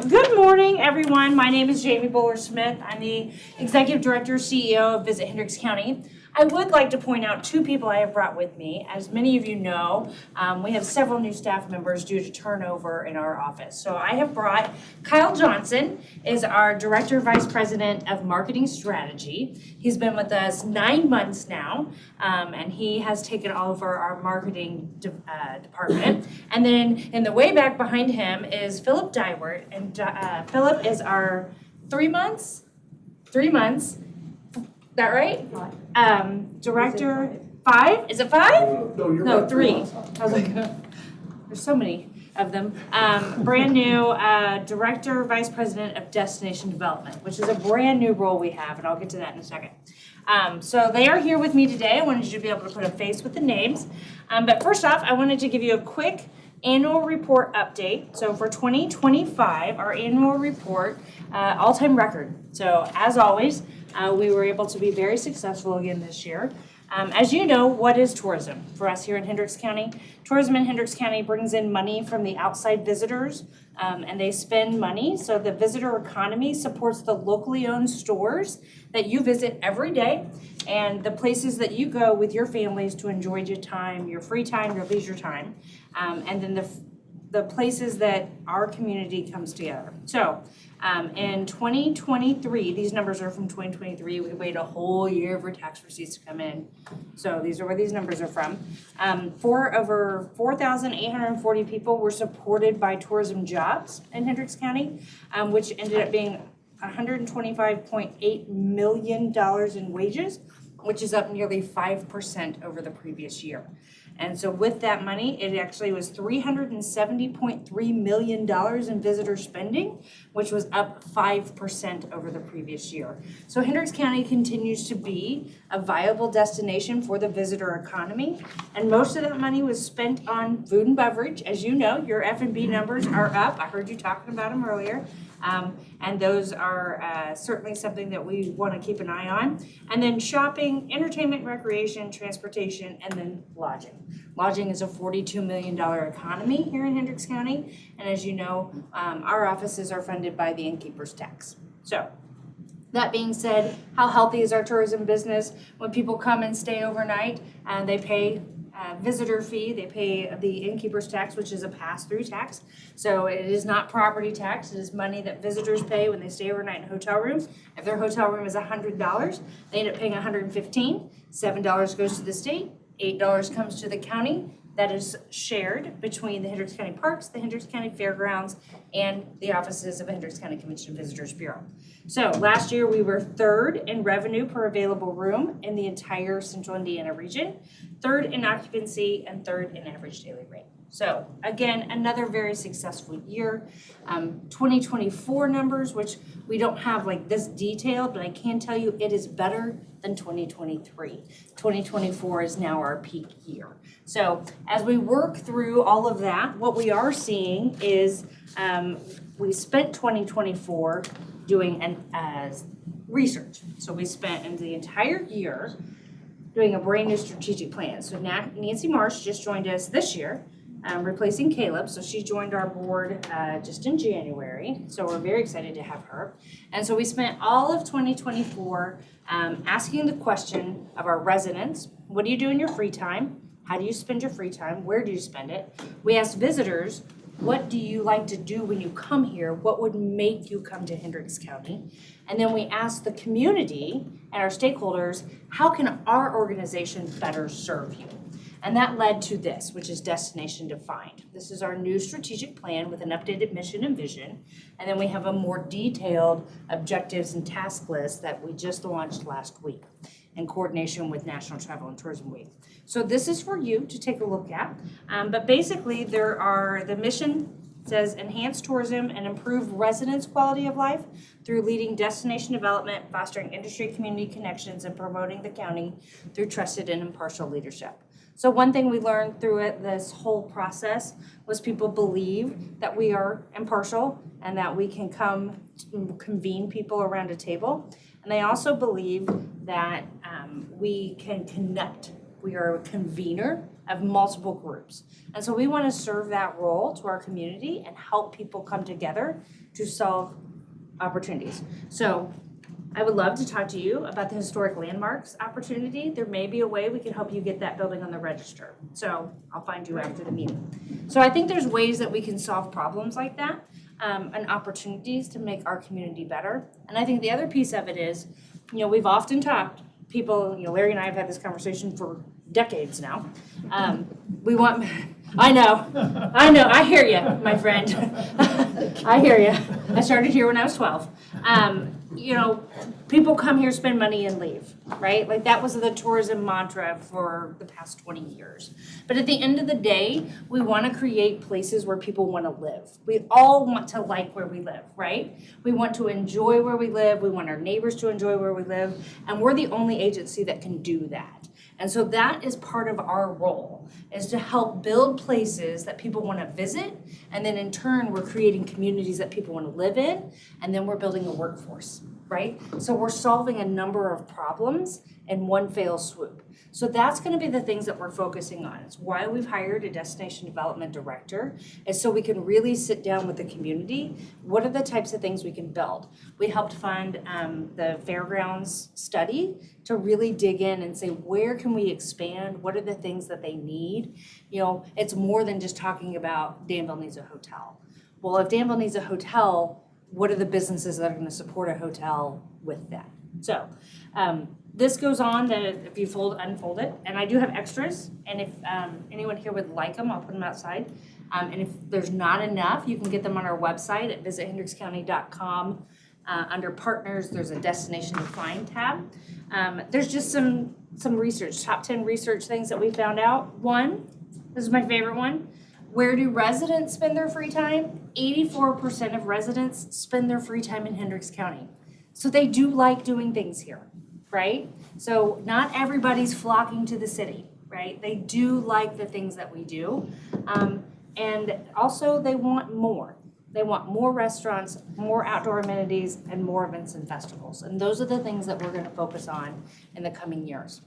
Good morning, everyone. My name is Jamie Bowler-Smith. I'm the Executive Director, CEO of Visit Hendricks County. I would like to point out two people I have brought with me. As many of you know, we have several new staff members due to turnover in our office. So I have brought Kyle Johnson, is our Director Vice President of Marketing Strategy. He's been with us 9 months now, and he has taken over our marketing department. And then in the way back behind him is Philip Dywert, and Philip is our 3 months. That right? Director, 5? Is it 5? No, 3. I was like, there's so many of them. Brand new Director, Vice President of Destination Development, which is a brand new role we have, and I'll get to that in a second. So they are here with me today. I wanted you to be able to put a face with the names. But first off, I wanted to give you a quick annual report update. So for 2025, our annual report, all-time record. So as always, we were able to be very successful again this year. As you know, what is tourism for us here in Hendricks County? Tourism in Hendricks County brings in money from the outside visitors, and they spend money. So the visitor economy supports the locally owned stores that you visit every day and the places that you go with your families to enjoy your time, your free time, your leisure time, and then the places that our community comes together. So in 2023, these numbers are from 2023, we waited a whole year for tax receipts to come in. So these are where these numbers are from. Over 4,840 people were supported by tourism jobs in Hendricks County, which ended up being $125.8 million in wages, which is up nearly 5% over the previous year. And so with that money, it actually was $370.3 million in visitor spending, which was up 5% over the previous year. So Hendricks County continues to be a viable destination for the visitor economy. And most of that money was spent on food and beverage. As you know, your F&B numbers are up. I heard you talking about them earlier. And those are certainly something that we want to keep an eye on. And then shopping, entertainment, recreation, transportation, and then lodging. Lodging is a $42 million economy here in Hendricks County. And as you know, our offices are funded by the innkeeper's tax. So that being said, how healthy is our tourism business? When people come and stay overnight, and they pay visitor fee, they pay the innkeeper's tax, which is a pass-through tax. So it is not property tax, it is money that visitors pay when they stay overnight in a hotel room. If their hotel room is $100, they end up paying $115. $7 goes to the state, $8 comes to the county. That is shared between the Hendricks County Parks, the Hendricks County Fairgrounds, and the offices of Hendricks County Convention and Visitors Bureau. So last year we were 3rd in revenue per available room in the entire Central Indiana region, 3rd in occupancy, and 3rd in average daily rate. So again, another very successful year. 2024 numbers, which we don't have like this detailed, but I can tell you it is better than 2023. 2024 is now our peak year. So as we work through all of that, what we are seeing is we spent 2024 doing research. So we spent in the entire year doing a brand new strategic plan. So Nancy Marsh just joined us this year, replacing Caleb. So she joined our board just in January. So we're very excited to have her. And so we spent all of 2024 asking the question of our residents, what do you do in your free time? How do you spend your free time? Where do you spend it? We asked visitors, what do you like to do when you come here? What would make you come to Hendricks County? And then we asked the community and our stakeholders, how can our organization better serve you? And that led to this, which is Destination Defined. This is our new strategic plan with an updated mission and vision. And then we have a more detailed objectives and task list that we just launched last week in coordination with National Travel and Tourism Week. So this is for you to take a look at. But basically the mission says enhance tourism and improve residents' quality of life through leading destination development, fostering industry community connections, and promoting the county through trusted and impartial leadership. So one thing we learned through this whole process was people believe that we are impartial and that we can come convene people around a table. And they also believe that we can connect We are a convener of multiple groups. And so we want to serve that role to our community and help people come together to solve opportunities. So I would love to talk to you about the historic landmarks opportunity. There may be a way we can help you get that building on the register. So I'll find you after the meeting. So I think there's ways that we can solve problems like that, and opportunities to make our community better. And I think the other piece of it is, we've often talked, people, Larry and I have had this conversation for decades now. I know, I hear you, my friend. I hear you. I started here when I was 12. People come here, spend money and leave, right? Like that was the tourism mantra for the past 20 years. But at the end of the day, we want to create places where people want to live. We all want to like where we live, right? We want to enjoy where we live. We want our neighbors to enjoy where we live. And we're the only agency that can do that. And so that is part of our role, is to help build places that people want to visit. And then in turn, we're creating communities that people want to live in. And then we're building a workforce, right? So we're solving a number of problems in one fell swoop. So that's going to be the things that we're focusing on. It's why we've hired a destination development director, is so we can really sit down with the community. What are the types of things we can build? We helped fund the fairgrounds study to really dig in and say, where can we expand? What are the things that they need? It's more than just talking about Danville needs a hotel. Well, if Danville needs a hotel, what are the businesses that are going to support a hotel with that? So this goes on, that if you unfold it, and I do have extras, and if anyone here would like them, I'll put them outside. And if there's not enough, you can get them on our website at visithendrickscounty.com. Under partners, there's a destination to find tab. There's just some research, top 10 research things that we found out. One, this is my favorite one. Where do residents spend their free time? 84% of residents spend their free time in Hendricks County. So they do like doing things here, right? So not everybody's flocking to the city, right? They do like the things that we do. And also they want more. They want more restaurants, more outdoor amenities, and more events and festivals. And those are the things that we're going to focus on in the coming years.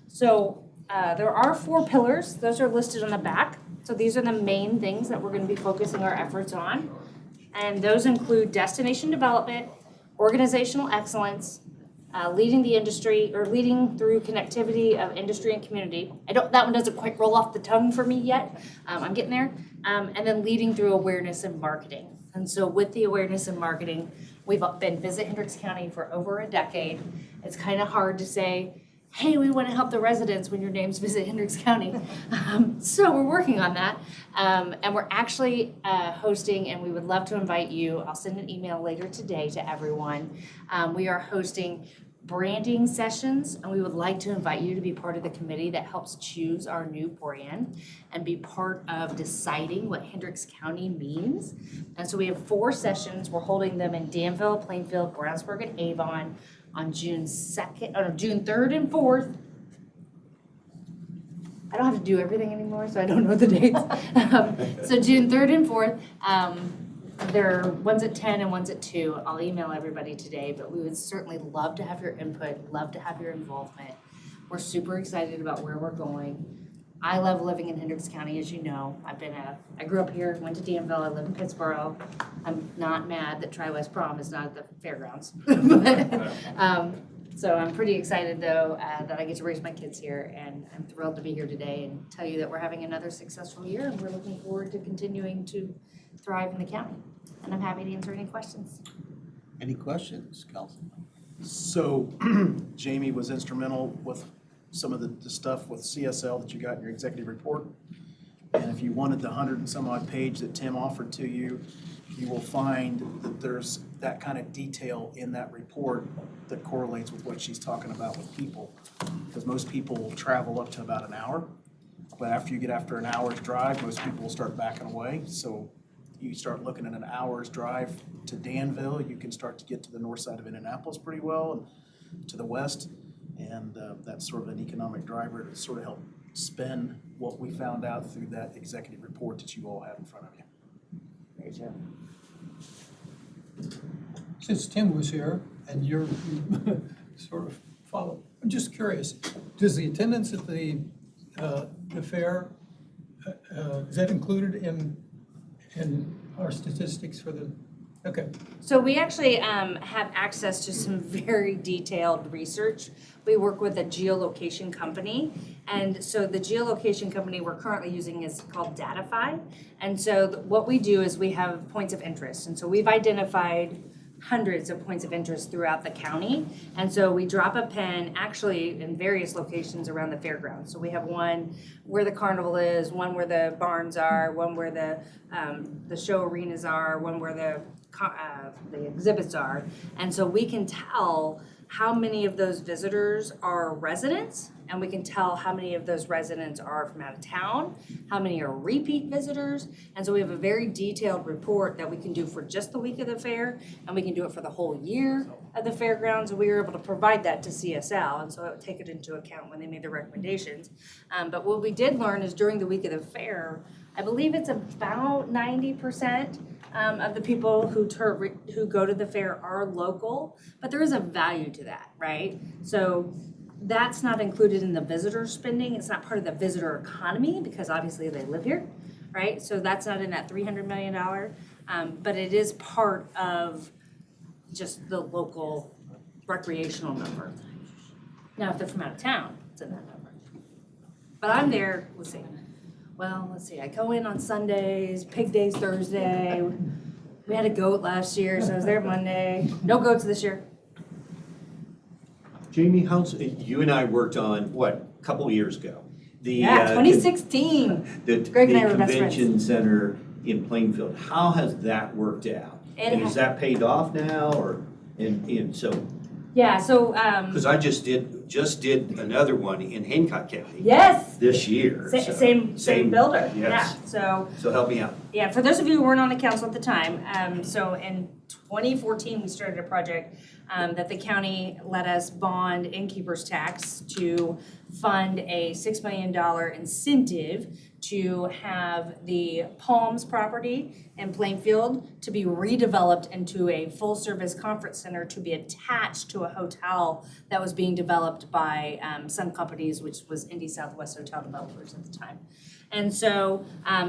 So there are 4 pillars. Those are listed on the back. So these are the main things that we're going to be focusing our efforts on. And those include destination development, organizational excellence, leading the industry, or leading through connectivity of industry and community. That one doesn't quite roll off the tongue for me yet. I'm getting there. And then leading through awareness and marketing. And so with the awareness and marketing, we've been Visit Hendricks County for over a decade. It's kind of hard to say, hey, we want to help the residents when your name's Visit Hendricks County. So we're working on that. And we're actually hosting, and we would love to invite you. I'll send an email later today to everyone. We are hosting branding sessions, and we would like to invite you to be part of the committee that helps choose our new brand and be part of deciding what Hendricks County means. And so we have 4 sessions. We're holding them in Danville, Plainfield, Brownsburg, and Avon on June 3rd and 4th. I don't have to do everything anymore, so I don't know the dates. So June 3rd and 4th. There are one's at 10 and one's at 2. I'll email everybody today, but we would certainly love to have your input, love to have your involvement. We're super excited about where we're going. I love living in Hendricks County, as you know. I grew up here, went to Danville, I live in Pittsboro. I'm not mad that Tri-West Prom is not at the fairgrounds. So I'm pretty excited, though, that I get to raise my kids here, and I'm thrilled to be here today and tell you that we're having another successful year, and we're looking forward to continuing to thrive in the county. And I'm happy to answer any questions. Any questions, Councilman? So Jamie was instrumental with some of the stuff with CSL that you got in your executive report. And if you wanted the 100 and some odd page that Tim offered to you, you will find that there's that kind of detail in that report that correlates with what she's talking about with people. Because most people will travel up to about an hour, but after you get after an hour's drive, most people will start backing away. So you start looking at an hour's drive to Danville, you can start to get to the north side of Indianapolis pretty well, and to the west. And that's sort of an economic driver to sort of help spin what we found out through that executive report that you all have in front of you. Great job. Since Tim was here and you're sort of follow, I'm just curious, does the attendance at the the fair, is that included in our statistics for the, okay. So we actually have access to some very detailed research. We work with a geolocation company, and so the geolocation company we're currently using is called Datify. And so what we do is we have points of interest, and so we've identified hundreds of points of interest throughout the county. And so we drop a pin actually in various locations around the fairgrounds. So we have one where the carnival is, one where the barns are, one where the show arenas are, one where the exhibits are. And so we can tell how many of those visitors are residents, and we can tell how many of those residents are from out of town, how many are repeat visitors. And so we have a very detailed report that we can do for just the week of the fair, and we can do it for the whole year of the fairgrounds. And we were able to provide that to CSL, and so it would take it into account when they made the recommendations. But what we did learn is during the week of the fair, I believe it's about 90% of the people who go to the fair are local, but there is a value to that, right? So that's not included in the visitor spending. It's not part of the visitor economy because obviously they live here, right? So that's not in that $300 million, but it is part of just the local recreational number. Now, if they're from out of town, it's in that number. But I'm there, let's see, I go in on Sundays, pig days Thursday. We had a goat last year, so I was there Monday. No goats this year. Jamie, you and I worked on, what, a couple years ago? Yeah, 2016. The Greg and I were best friends. convention center in Plainfield. How has that worked out? And is that paid off now, or, and so? Yeah, so, Because I just did another one in Hancock County. yes. This year. so- Same builder, yeah, Yes. so. So help me out. Yeah, for those of you who weren't on the council at the time, so in 2014, we started a project that the county let us bond innkeeper's tax to fund a $6 million incentive to have the Palms property in Plainfield to be redeveloped into a full-service conference center to be attached to a hotel that was being developed by some companies, which was Indy Southwest Hotel Developers at the time. And so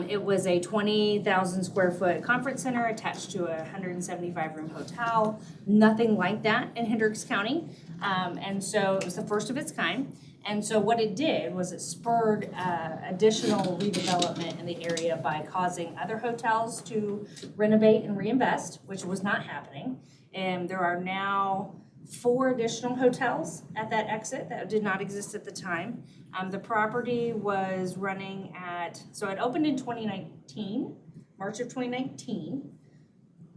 it was a 20,000 square foot conference center attached to a 175 room hotel. Nothing like that in Hendricks County. And so it was the first of its kind. And so what it did was it spurred additional redevelopment in the area by causing other hotels to renovate and reinvest, which was not happening. And there are now 4 additional hotels at that exit that did not exist at the time. The property was running so it opened in 2019, March of 2019.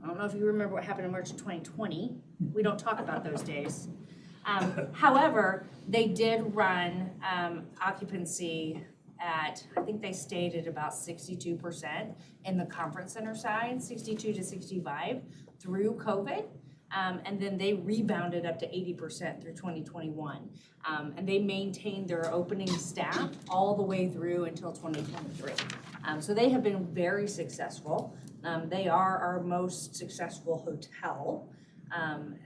I don't know if you remember what happened in March of 2020. We don't talk about those days. However, they did run occupancy at, I think they stayed at about 62% in the conference center side, 62 to 65 through COVID. And then they rebounded up to 80% through 2021. And they maintained their opening staff all the way through until 2023. So they have been very successful. They are our most successful hotel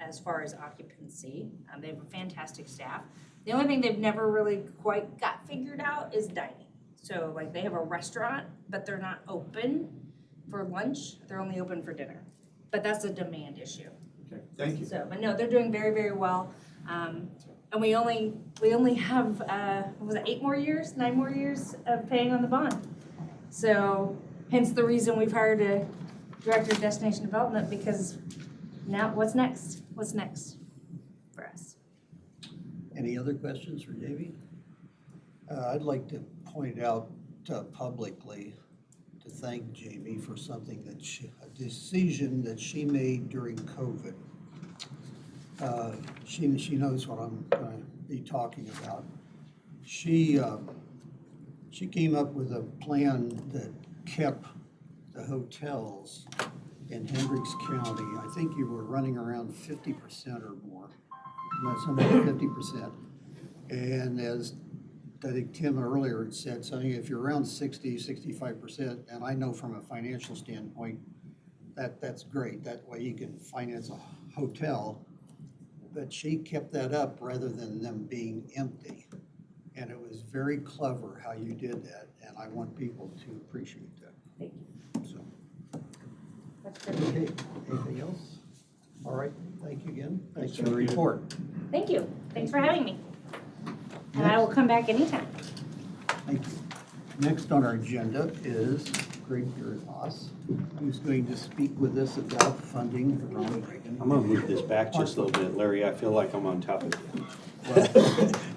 as far as occupancy. They have a fantastic staff. The only thing they've never really quite got figured out is dining. So like they have a restaurant, but they're not open for lunch. They're only open for dinner. But that's a demand issue. Okay, thank you. So, but no, they're doing very, very well. And we only have, 9 more years of paying on the bond. So hence the reason we've hired a director of destination development, because now what's next? What's next for us? Any other questions for Davey? I'd like to point out publicly to thank Jamie for something a decision that she made during COVID. She knows what I'm going to be talking about. She came up with a plan that kept the hotels in Hendricks County. I think you were running around 50% or more, not something like 50%. And as I think Tim earlier had said, something if you're around 65%, and I know from a financial standpoint, that's great. That way you can finance a hotel. But she kept that up rather than them being empty. And it was very clever how you did that, and I want people to appreciate that. Thank you. So, That's good. okay, anything else? All right, thank you again. Thanks for the report. Thank you. Thanks for having me. And I will come back anytime. Thank you. Next on our agenda is Greg Gerhas, who's going to speak with us about funding for Ronald Reagan. I'm gonna move this back just a little bit, Larry. I feel like I'm on top of you.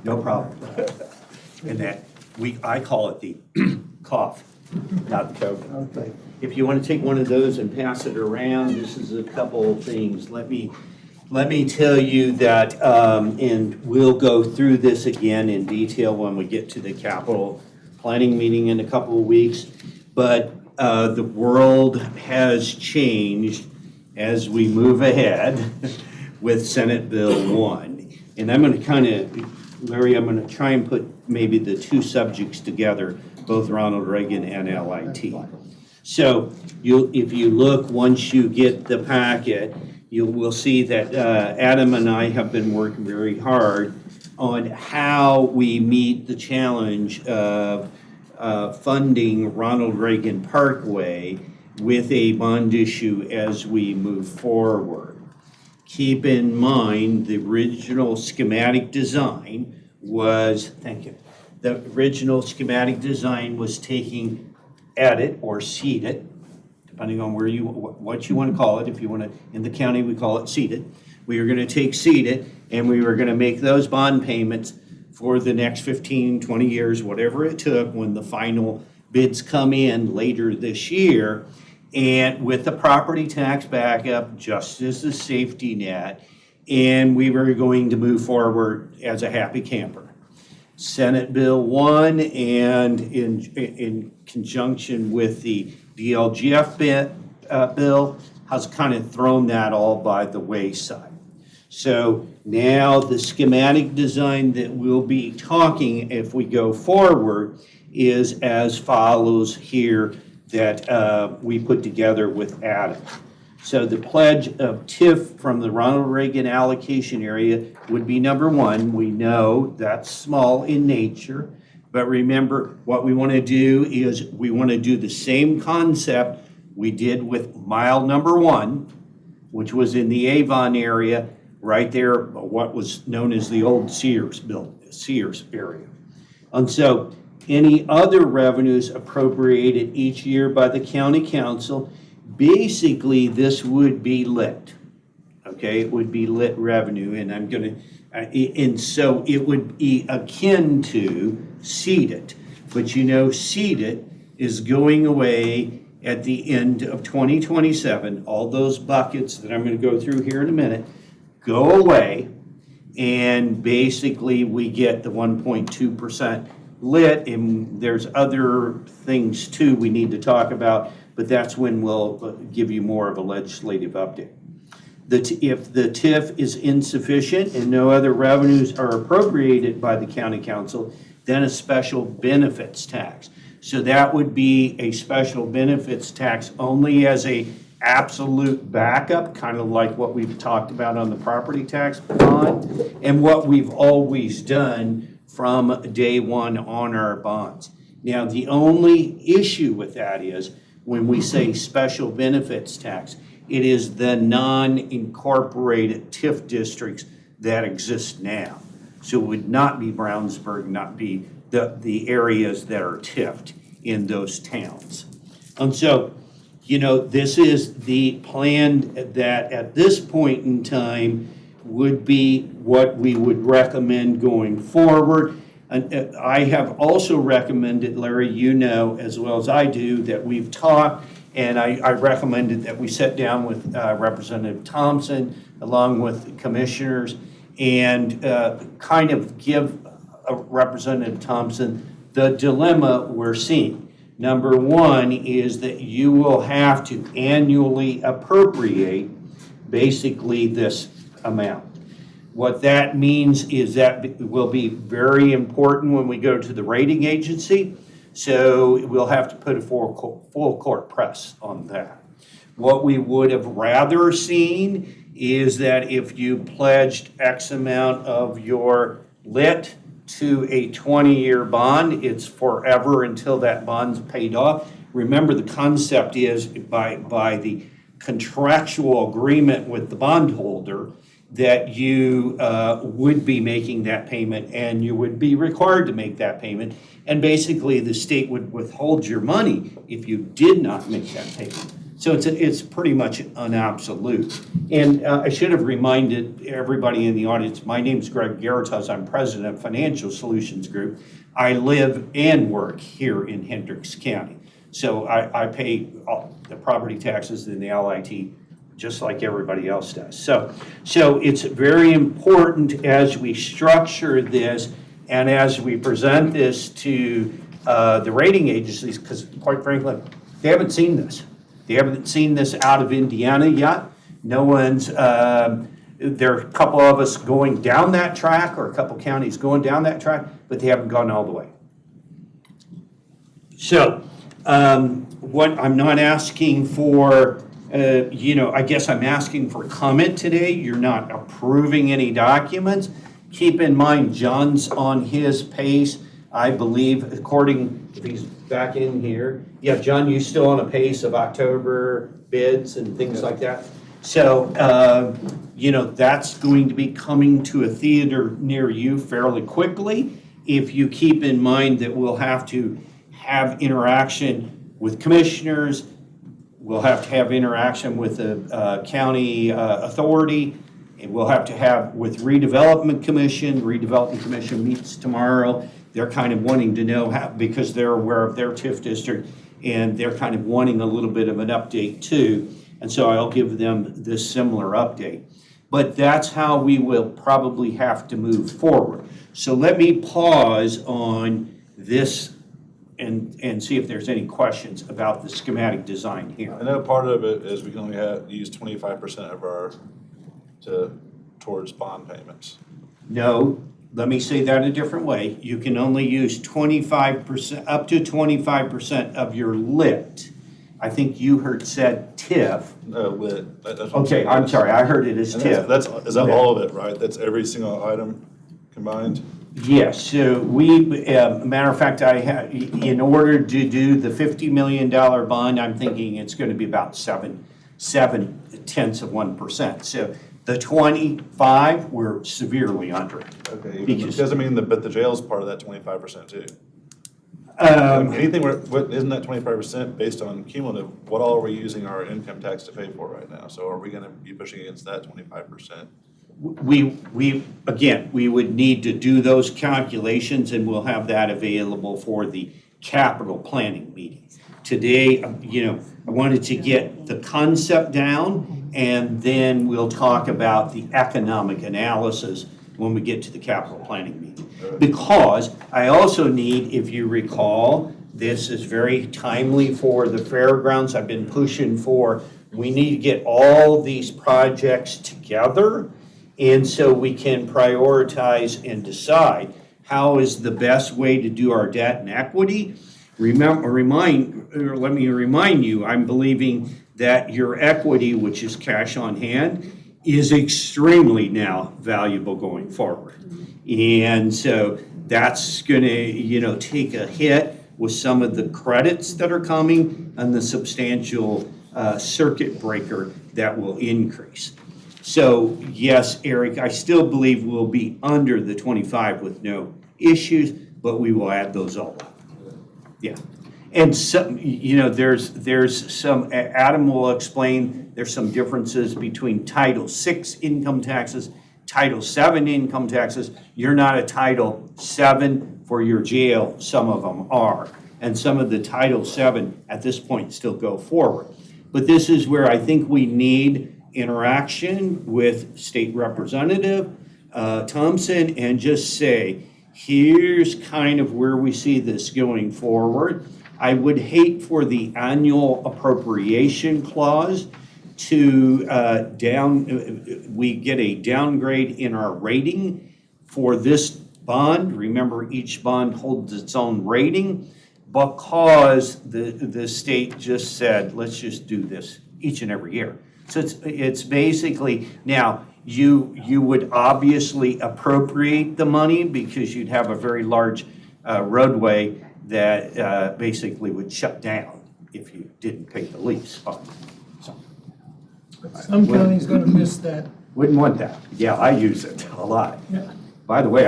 No problem. And that, I call it the cough, not the COVID. Okay. If you want to take one of those and pass it around, this is a couple of things. Let me tell you that, and we'll go through this again in detail when we get to the capital planning meeting in a couple of weeks. But the world has changed as we move ahead with Senate Bill 1. And I'm going to Larry, I'm going to try and put maybe the two subjects together, both Ronald Reagan and LIT. So if you look, once you get the packet, you will see that Adam and I have been working very hard on how we meet the challenge of funding Ronald Reagan Parkway with a bond issue as we move forward. Keep in mind, the original schematic design was, thank you, the original schematic design was taking edit or seed it, depending on what you want to call it. If you want to, in the county, we call it seed it. We were going to take seed it, and we were going to make those bond payments for the next 15, 20 years, whatever it took, when the final bids come in later this year, and with the property tax backup just as a safety net, and we were going to move forward as a happy camper. Senate Bill 1, and in conjunction with the DLGF bill, has kind of thrown that all by the wayside. So now the schematic design that we'll be talking if we go forward is as follows here that we put together with Adam. So the pledge of TIF from the Ronald Reagan allocation area would be number 1. We know that's small in nature, but remember what we want to do is we want to do the same concept we did with mile number 1, which was in the Avon area, right there, what was known as the old Sears area. And so any other revenues appropriated each year by the county council, basically this would be lit. Okay, it would be lit revenue, and I'm gonna, and so it would be akin to seed it. But you know, seed it is going away at the end of 2027. All those buckets that I'm gonna go through here in a minute go away, and basically we get the 1.2% lit, and there's other things too we need to talk about, but that's when we'll give you more of a legislative update. If the TIF is insufficient and no other revenues are appropriated by the county council, then a special benefits tax. So that would be a special benefits tax only as a absolute backup, kind of like what we've talked about on the property tax bond, and what we've always done from day one on our bonds. Now, the only issue with that is when we say special benefits tax, it is the non-incorporated TIF districts that exist now. So it would not be Brownsburg, not be the areas that are TIFed in those towns. And so, you know, this is the plan that at this point in time would be what we would recommend going forward. And I have also recommended, Larry, you know as well as I do, that we've talked, and I recommended that we sit down with Representative Thompson along with commissioners and kind of give Representative Thompson the dilemma we're seeing. Number 1 is that you will have to annually appropriate basically this amount. What that means is that it will be very important when we go to the rating agency, so we'll have to put a full court press on that. What we would have rather seen is that if you pledged X amount of your lit to a 20-year bond. It's forever until that bond's paid off. Remember, the concept is by the contractual agreement with the bondholder that you would be making that payment and you would be required to make that payment. And basically, the state would withhold your money if you did not make that payment. So it's pretty much an absolute. And I should have reminded everybody in the audience, my name's Greg Garitas. I'm president of Financial Solutions Group. I live and work here in Hendricks County. So I pay all the property taxes and the LIT just like everybody else does. So it's very important as we structure this and as we present this to the rating agencies, because quite frankly, they haven't seen this. They haven't seen this out of Indiana yet. No one's, there are a couple of us going down that track or a couple counties going down that track, but they haven't gone all the way. So what I'm not asking for, I guess I'm asking for comment today. You're not approving any documents. Keep in mind, John's on his pace, I believe, according, if he's back in here. Yeah, John, you still on a pace of October bids and things like that? So, that's going to be coming to a theater near you fairly quickly. If you keep in mind that we'll have to have interaction with commissioners, we'll have to have interaction with the county authority, and we'll have to have with Redevelopment Commission. Redevelopment Commission meets tomorrow. They're kind of wanting to know how, because they're aware of their TIF district, and they're kind of wanting a little bit of an update too. And so I'll give them this similar update. But that's how we will probably have to move forward. So let me pause on this and see if there's any questions about the schematic design here. I know part of it is we can only use 25% of our towards bond payments. No, let me say that a different way. You can only use 25%, up to 25% of your lit. I think you heard said TIF. No, lit. That's what Okay, I'm sorry, I heard it as and TIF. is that all of it, right? That's every single item combined? Yes, so matter of fact, in order to do the $50 million bond, I'm thinking it's going to be about 0.7%. So the 25, we're severely under it. Okay, because I mean, but the jail's part of that 25% too. Anything isn't that 25% based on cumulative? What all are we using our income tax to pay for right now? So are we going to be pushing against that 25%? We would need to do those calculations, and we'll have that available for the capital planning meeting. Today, I wanted to get the concept down, and then we'll talk about the economic analysis when we get to the capital planning meeting. Because I also need, if you recall, this is very timely for the fairgrounds. I've been pushing for, we need to get all these projects together, and so we can prioritize and decide how is the best way to do our debt and equity. Let me remind you, I'm believing that your equity, which is cash on hand, is extremely now valuable going forward. And so that's going to, take a hit with some of the credits that are coming and the substantial circuit breaker that will increase. So yes, Eric, I still believe we'll be under the 25 with no issues, but we will add those all up. Yeah. And some, there's some, Adam will explain, there's some differences between Title VI income taxes, Title VII income taxes. You're not a Title VII for your jail, some of them are. And some of the Title VII at this point still go forward. But this is where I think we need interaction with State Representative Thompson and just say, here's kind of where we see this going forward. I would hate for the annual appropriation clause to we get a downgrade in our rating for this bond. Remember, each bond holds its own rating because the state just said, let's just do this each and every year. So it's basically, now, You would obviously appropriate the money because you'd have a very large roadway that basically would shut down if you didn't pay the lease fund. So, Some county's gonna miss that. wouldn't want that. Yeah, I use it a lot. By the way,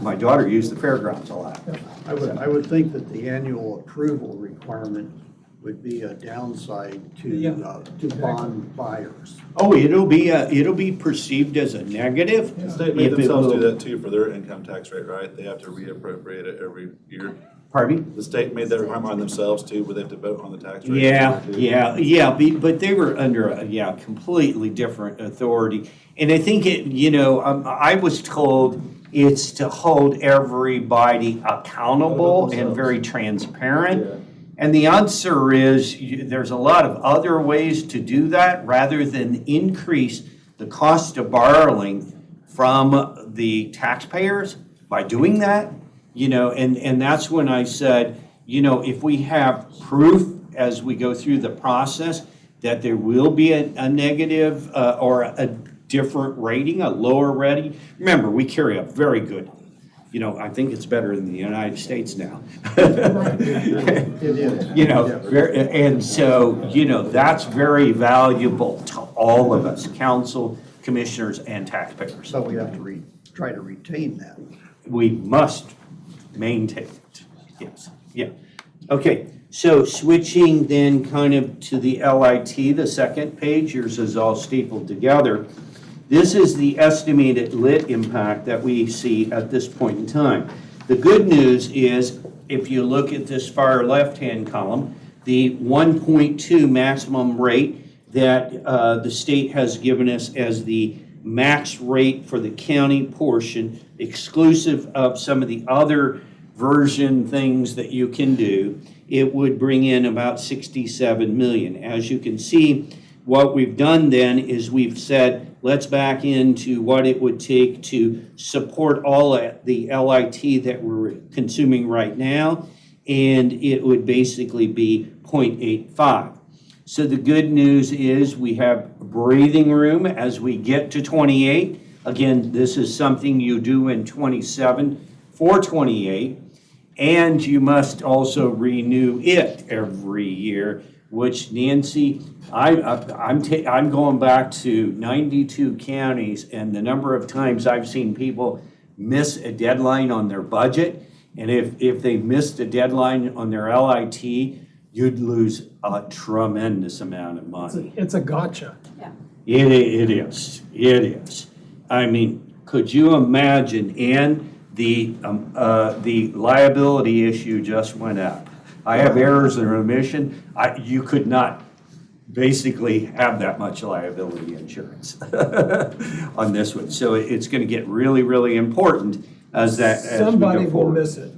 my daughter used the fairgrounds a lot. I would think that the annual approval requirement would be a downside Yeah. to bond buyers. Oh, it'll be perceived as a negative. The state made if it themselves do will- that too for their income tax rate, right? They have to reappropriate it every year. Pardon me? The state made that requirement on themselves too, where they have to vote on the tax rate. Yeah, but they were under a completely different authority. And I think I was told it's to hold everybody accountable and very transparent. And the answer is, there's a lot of other ways to do that rather than increase the cost of borrowing from the taxpayers by doing that. And that's when I said, if we have proof as we go through the process that there will be a negative or a different rating, a lower rating. Remember, we carry a very good, I think it's better in the United States now. It is. And so, that's very valuable to all of us, council, commissioners, and taxpayers. So we have to try to retain that. We must maintain it, yes, yeah. Okay, so switching then kind of to the LIT, the second page, yours is all stapled together. This is the estimated lit impact that we see at this point in time. The good news is, if you look at this far left-hand column, the 1.2 maximum rate that the state has given us as the max rate for the county portion, exclusive of some of the other version things that you can do, it would bring in about 67 million. As you can see, what we've done then is we've said, let's back into what it would take to support all the LIT that we're consuming right now, and it would basically be 0.85. So the good news is we have breathing room as we get to 28. Again, this is something you do in 27 for 28, and you must also renew it every year, which Nancy, I'm going back to 92 counties, and the number of times I've seen people miss a deadline on their budget, and if they missed a deadline on their LIT, you'd lose a tremendous amount of money. It's a gotcha. It is. I mean, could you imagine, and the liability issue just went up. I have errors in remission. You could not basically have that much liability insurance on this one. So it's going to get really, really important as we Somebody go will forward. miss it.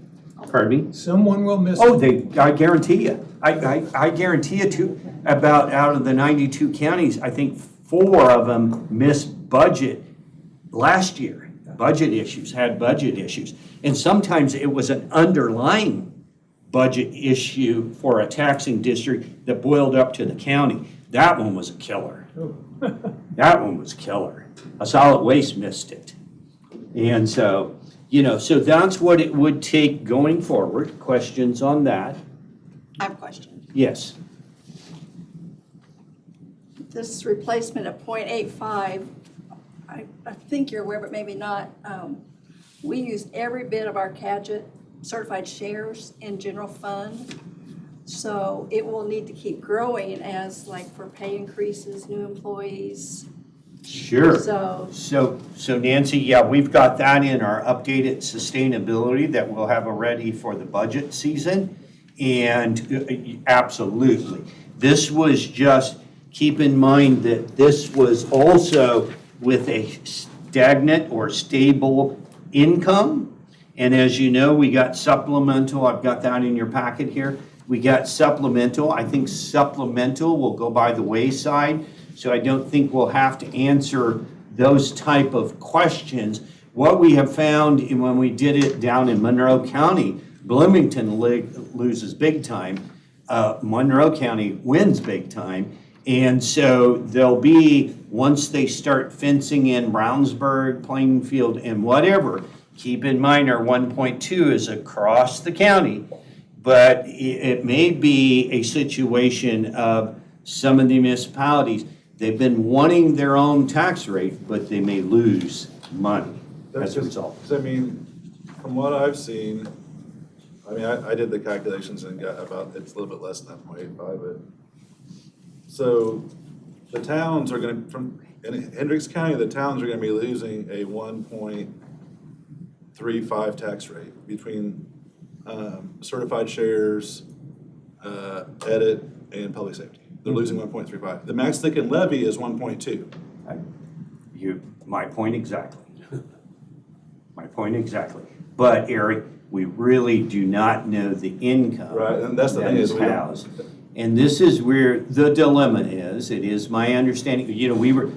Pardon me? Someone will miss Oh, it. I guarantee you. I guarantee you too. About out of the 92 counties, I think 4 of them missed budget last year. Had budget issues. And sometimes it was an underlying budget issue for a taxing district that boiled up to the county. That one was a killer. That one was killer. A solid waste missed it. And so, so that's what it would take going forward. Questions on that? I have a question. Yes. This replacement of 0.85, I think you're aware, but maybe not. We used every bit of our CADGET certified shares in general fund. So it will need to keep growing as for pay increases, new employees. Sure. So Nancy, yeah, we've got that in our updated sustainability that we'll have ready for the budget season. And absolutely. This was just, keep in mind that this was also with a stagnant or stable income. And as you know, we got supplemental, I've got that in your packet here. We got supplemental. I think supplemental will go by the wayside. So I don't think we'll have to answer those type of questions. What we have found when we did it down in Monroe County, Bloomington loses big time. Monroe County wins big time. And so there'll be, once they start fencing in Brownsburg, Plainfield, and whatever, keep in mind our 1.2 is across the county, but it may be a situation of some of the municipalities, they've been wanting their own tax rate, but they may lose money as a result. 'Cause I mean, from what I've seen, I mean, I did the calculations and got about, it's a little bit less than that, 0.85, but. So the towns are gonna, in Hendricks County, the towns are gonna be losing a 1.35 tax rate between certified shares, edit, and public safety. They're losing 1.35. The max they can levy is 1.2. My point exactly. My point exactly. But Eric, we really do not know the income. Right, and that's the that thing is is we don't- housed. And this is where the dilemma is. It is my understanding, you know, we were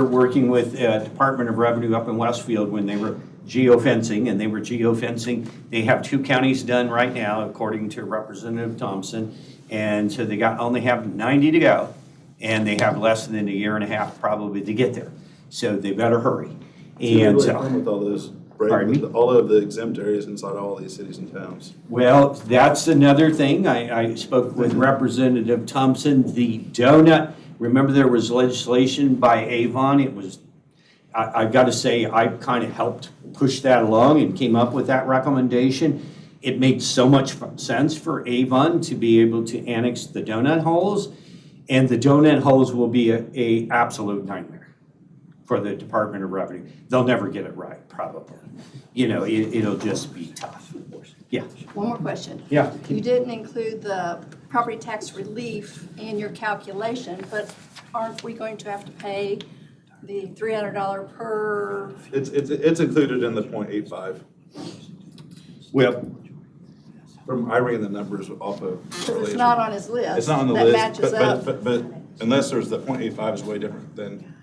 working with Department of Revenue up in Westfield when they were geofencing, and they were geofencing. They have 2 counties done right now, according to Representative Thompson. And so they only have 90 to go, and they have less than a year and a half probably to get there. So they better hurry. And Really so, fun with all those, Pardon me? all of the exempt areas inside all these cities and towns. well, that's another thing. I spoke with Representative Thompson. The donut, remember there was legislation by Avon. It was, I've got to say, I kind of helped push that along and came up with that recommendation. It made so much sense for Avon to be able to annex the donut holes, and the donut holes will be a absolute nightmare for the Department of Revenue. They'll never get it right, probably. You know, it'll just be tough. Yeah. One more question. Yeah. You didn't include the property tax relief in your calculation, but aren't we going to have to pay the $300 per? It's included in the 0.85. Well, I ran the numbers off of. It's not on his list. It's not on the that list, matches up. but unless there's the 0.85 is way different than.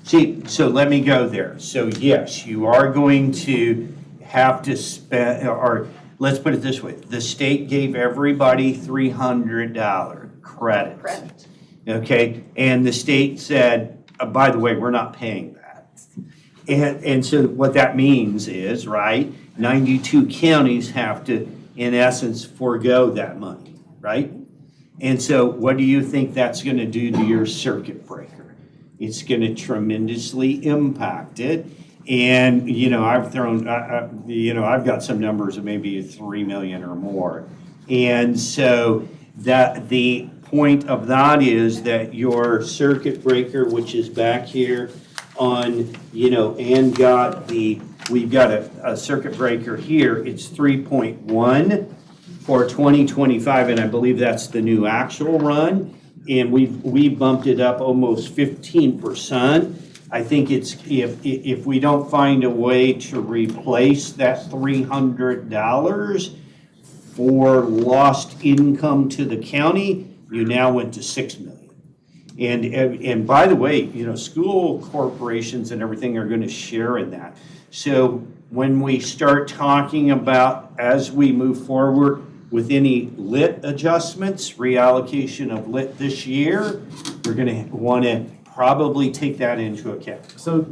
see, so let me go there. So yes, you are going to have to spend, or let's put it this way. The state gave everybody $300 credit. Credit. Okay, and the state said, by the way, we're not paying that. And so what that means is, right, 92 counties have to, in essence, forego that money, right? And so what do you think that's gonna do to your circuit breaker? It's gonna tremendously impact it. And, you know, I've got some numbers of maybe 3 million or more. And so that the point of that is that your circuit breaker, which is back here on, you know, and we've got a circuit breaker here, it's 3.1 for 2025, and I believe that's the new actual run. And we bumped it up almost 15%. I think it's, if we don't find a way to replace that $300 for lost income to the county, you now went to 6 million. And by the way, you know, school corporations and everything are gonna share in that. So when we start talking about, as we move forward with any lit adjustments, reallocation of lit this year, we're gonna wanna probably take that into account. So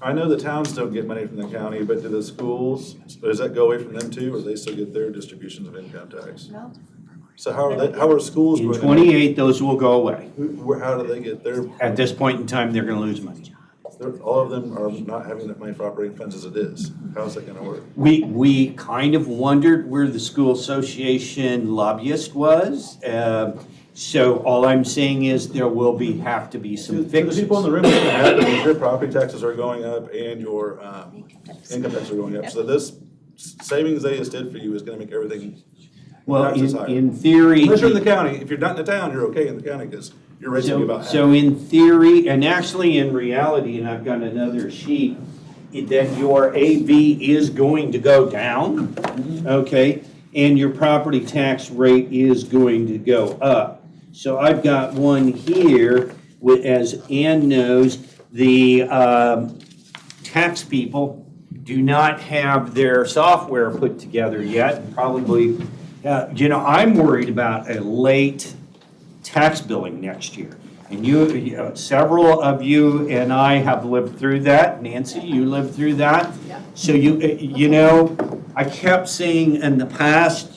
I know the towns don't get money from the county, but do the schools, does that go away from them too, or do they still get their distributions of income tax? No. So how are schools In going to? 28, those will go away. How do they get their, At this point in time, they're gonna lose money. all of them are not having enough money for operating funds as it is. How's that gonna work? We kind of wondered where the school association lobbyist was. So all I'm saying is there will have to be some To the fixes. people in the room, what's gonna happen is your property taxes are going up and your income taxes are going up. So this savings they just did for you is gonna make everything Well, taxes higher. in theory. Unless you're in the county, if you're not in the town, you're okay in the county because you're raising about half. So in theory, and actually in reality, and I've got another sheet, that your AV is going to go down, okay? And your property tax rate is going to go up. So I've got one here, as Ann knows, the tax people do not have their software put together yet, probably. I'm worried about a late tax billing next year. And several of you and I have lived through that. Nancy, you lived through that. Yeah. So I kept saying in the past,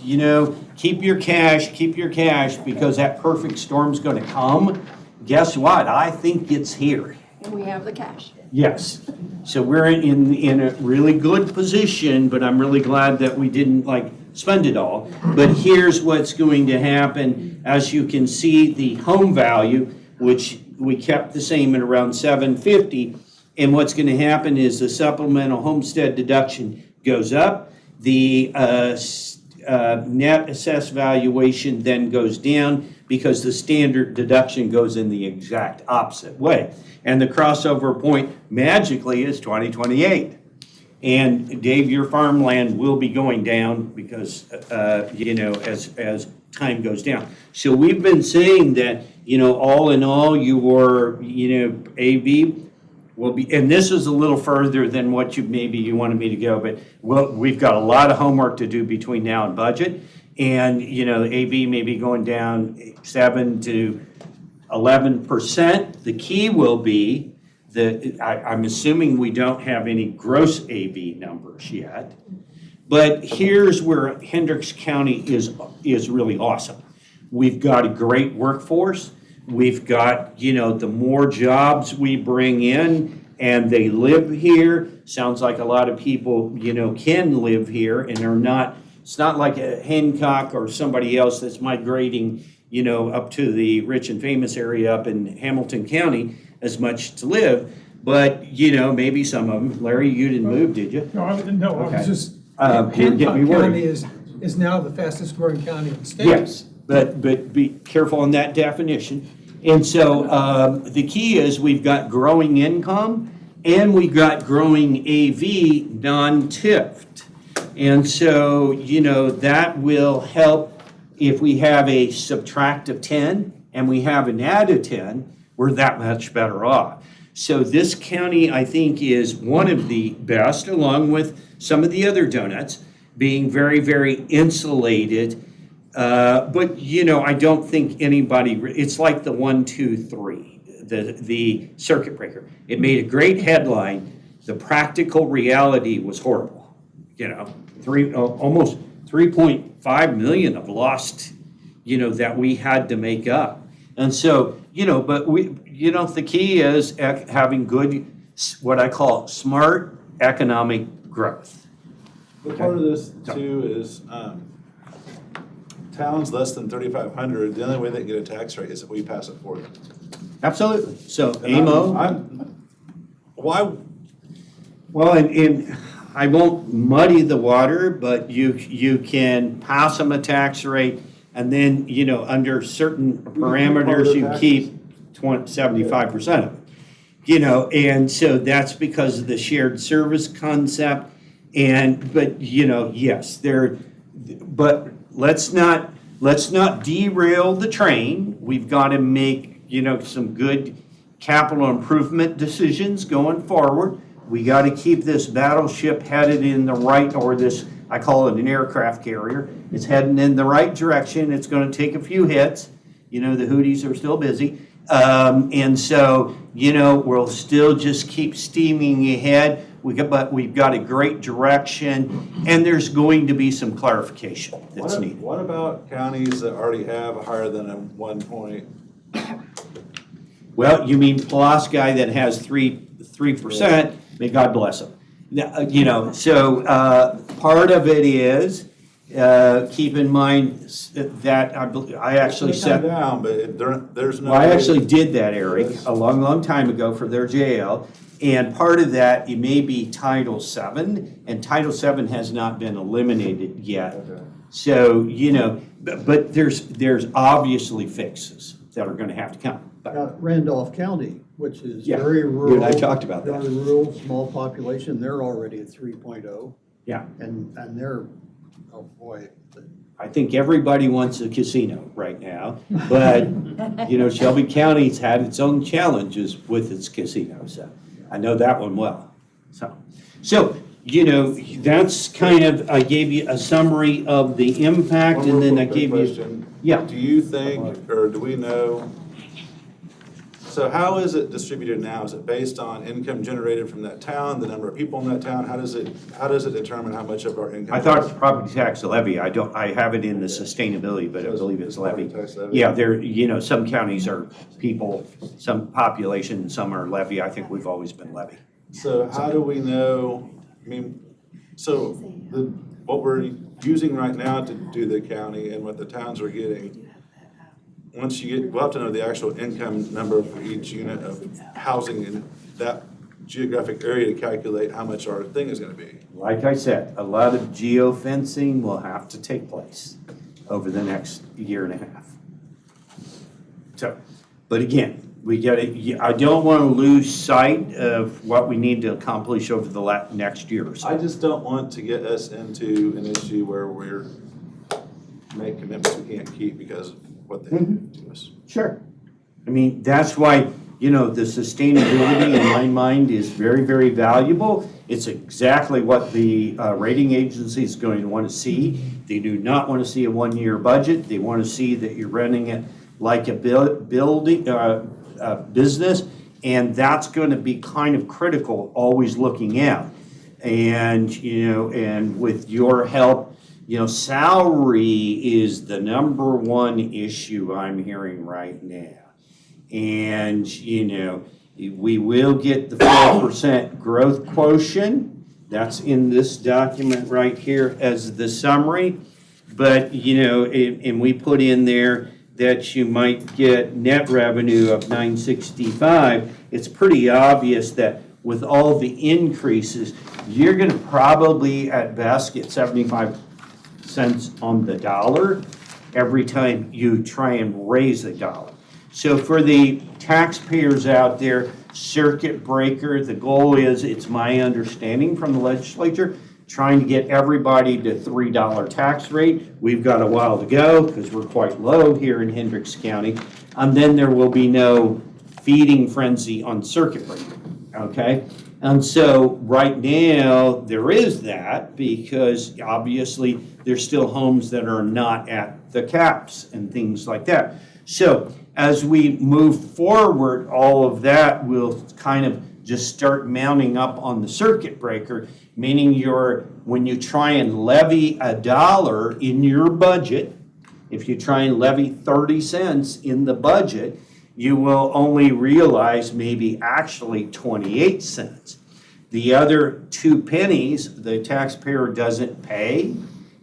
keep your cash because that perfect storm's gonna come. Guess what? I think it's here. And we have the cash. Yes. So we're in a really good position, but I'm really glad that we didn't spend it all. But here's what's going to happen. As you can see, the home value, which we kept the same at around $750. And what's going to happen is the supplemental homestead deduction goes up. The net assessed valuation then goes down because the standard deduction goes in the exact opposite way. And the crossover point magically is 2028. And Dave, your farmland will be going down because, as time goes down. So we've been saying that, all in all, your, AV will be, and this is a little further than what you wanted me to go, but we've got a lot of homework to do between now and budget. And, AV may be going down 7 to 11%. The key will be I'm assuming we don't have any gross AV numbers yet, but here's where Hendricks County is really awesome. We've got a great workforce. We've got, the more jobs we bring in and they live here, sounds like a lot of people, can live here and are not, it's not like a Hancock or somebody else that's migrating, up to the rich and famous area up in Hamilton County as much to live, but, maybe some of them. Larry, you didn't move, did you? No, I didn't know. I Okay. was just, You're getting me Hancock worried. County is now the fastest growing county in the state. Yes, but be careful on that definition. And so the key is we've got growing income and we've got growing AV non-TIFT. And so, that will help if we have a subtract of 10 and we have an add of 10, we're that much better off. So this county, I think, is one of the best, along with some of the other donuts, being very, very insulated. But, I don't think anybody, it's like the 1, 2, 3, the circuit breaker. It made a great headline. The practical reality was horrible. Almost 3.5 million of lost, that we had to make up. And so, but the key is having good, what I call smart economic growth. But part of this too is, towns less than 3,500, the only way they can get a tax rate is if we pass it forward. Absolutely. So, And AMO. Why, Well, and I won't muddy the water, but you can pass them a tax rate, and then, under certain parameters, you keep 75% of it. And so that's because of the shared service concept, but yes, but let's not derail the train. We've got to make, some good capital improvement decisions going forward. We got to keep this battleship headed in the right, or this, I call it an aircraft carrier. It's heading in the right direction. It's going to take a few hits. The Houthis are still busy. And so, we'll still just keep steaming ahead. But we've got a great direction, and there's going to be some clarification that's needed. what about counties that already have a higher than a 1 point? Well, you mean Pulaski that has 3%, may God bless them. Now, so part of it is, keep in mind that I actually It's gonna set. come down, but there's no. Well, I actually did that, Eric, a long, long time ago for their jail. And part of that, it may be Title VII, and Title VII has not been eliminated yet. Okay. So, but there's obviously fixes that are gonna have to come. But Randolph County, which is Yeah, very you rural. and I talked about that. Very rural, small population, they're already at 3.0. Yeah. And they're, oh boy, I think everybody wants a casino right now, but, Shelby County's had its own challenges with its casino, so I know that one well. So, you know, that's kind of, I gave you a summary of the impact One and then more I quick gave you. question. Yeah. Do you think, or do we know, so how is it distributed now? Is it based on income generated from that town, the number of people in that town? How does it determine how much of our income? I thought it's property tax levy. I have it in the sustainability, but I believe it's levy. Property tax levy? Yeah, there, you know, some counties are people, some population, some are levy. I think we've always been levy. So how do we know, I mean, so what we're using right now to do the county and what the towns are getting, once you get, we'll have to know the actual income number for each unit of housing in that geographic area to calculate how much our thing is gonna be. Like I said, a lot of geofencing will have to take place over the next year and a half. So, but again, we gotta, I don't wanna lose sight of what we need to accomplish over the next year or so. I just don't want to get us into an issue where we're make commitments we can't keep because of what they do to us. Sure. I mean, that's why, you know, the sustainability in my mind is very, very valuable. It's exactly what the rating agency is going to want to see. They do not want to see a one-year budget. They want to see that you're running it like a business, and that's going to be kind of critical, always looking out. And, you know, and with your help, you know, salary is the number one issue I'm hearing right now. And, you know, we will get the 4% growth quotient. That's in this document right here as the summary. But, you know, and we put in there that you might get net revenue of $965. It's pretty obvious that with all the increases, you're going to probably at best get 75 cents on the dollar every time you try and raise a dollar. So for the taxpayers out there, circuit breaker, the goal is, it's my understanding from the legislature, trying to get everybody to $3 tax rate. We've got a while to go because we're quite low here in Hendricks County. And then there will be no feeding frenzy on circuit breaker, okay? And so right now, there is that because obviously there's still homes that are not at the caps and things like that. So as we move forward, all of that will kind of just start mounting up on the circuit breaker, meaning when you try and levy a dollar in your budget, if you try and levy 30 cents in the budget, you will only realize maybe actually 28 cents. The other 2 pennies, the taxpayer doesn't pay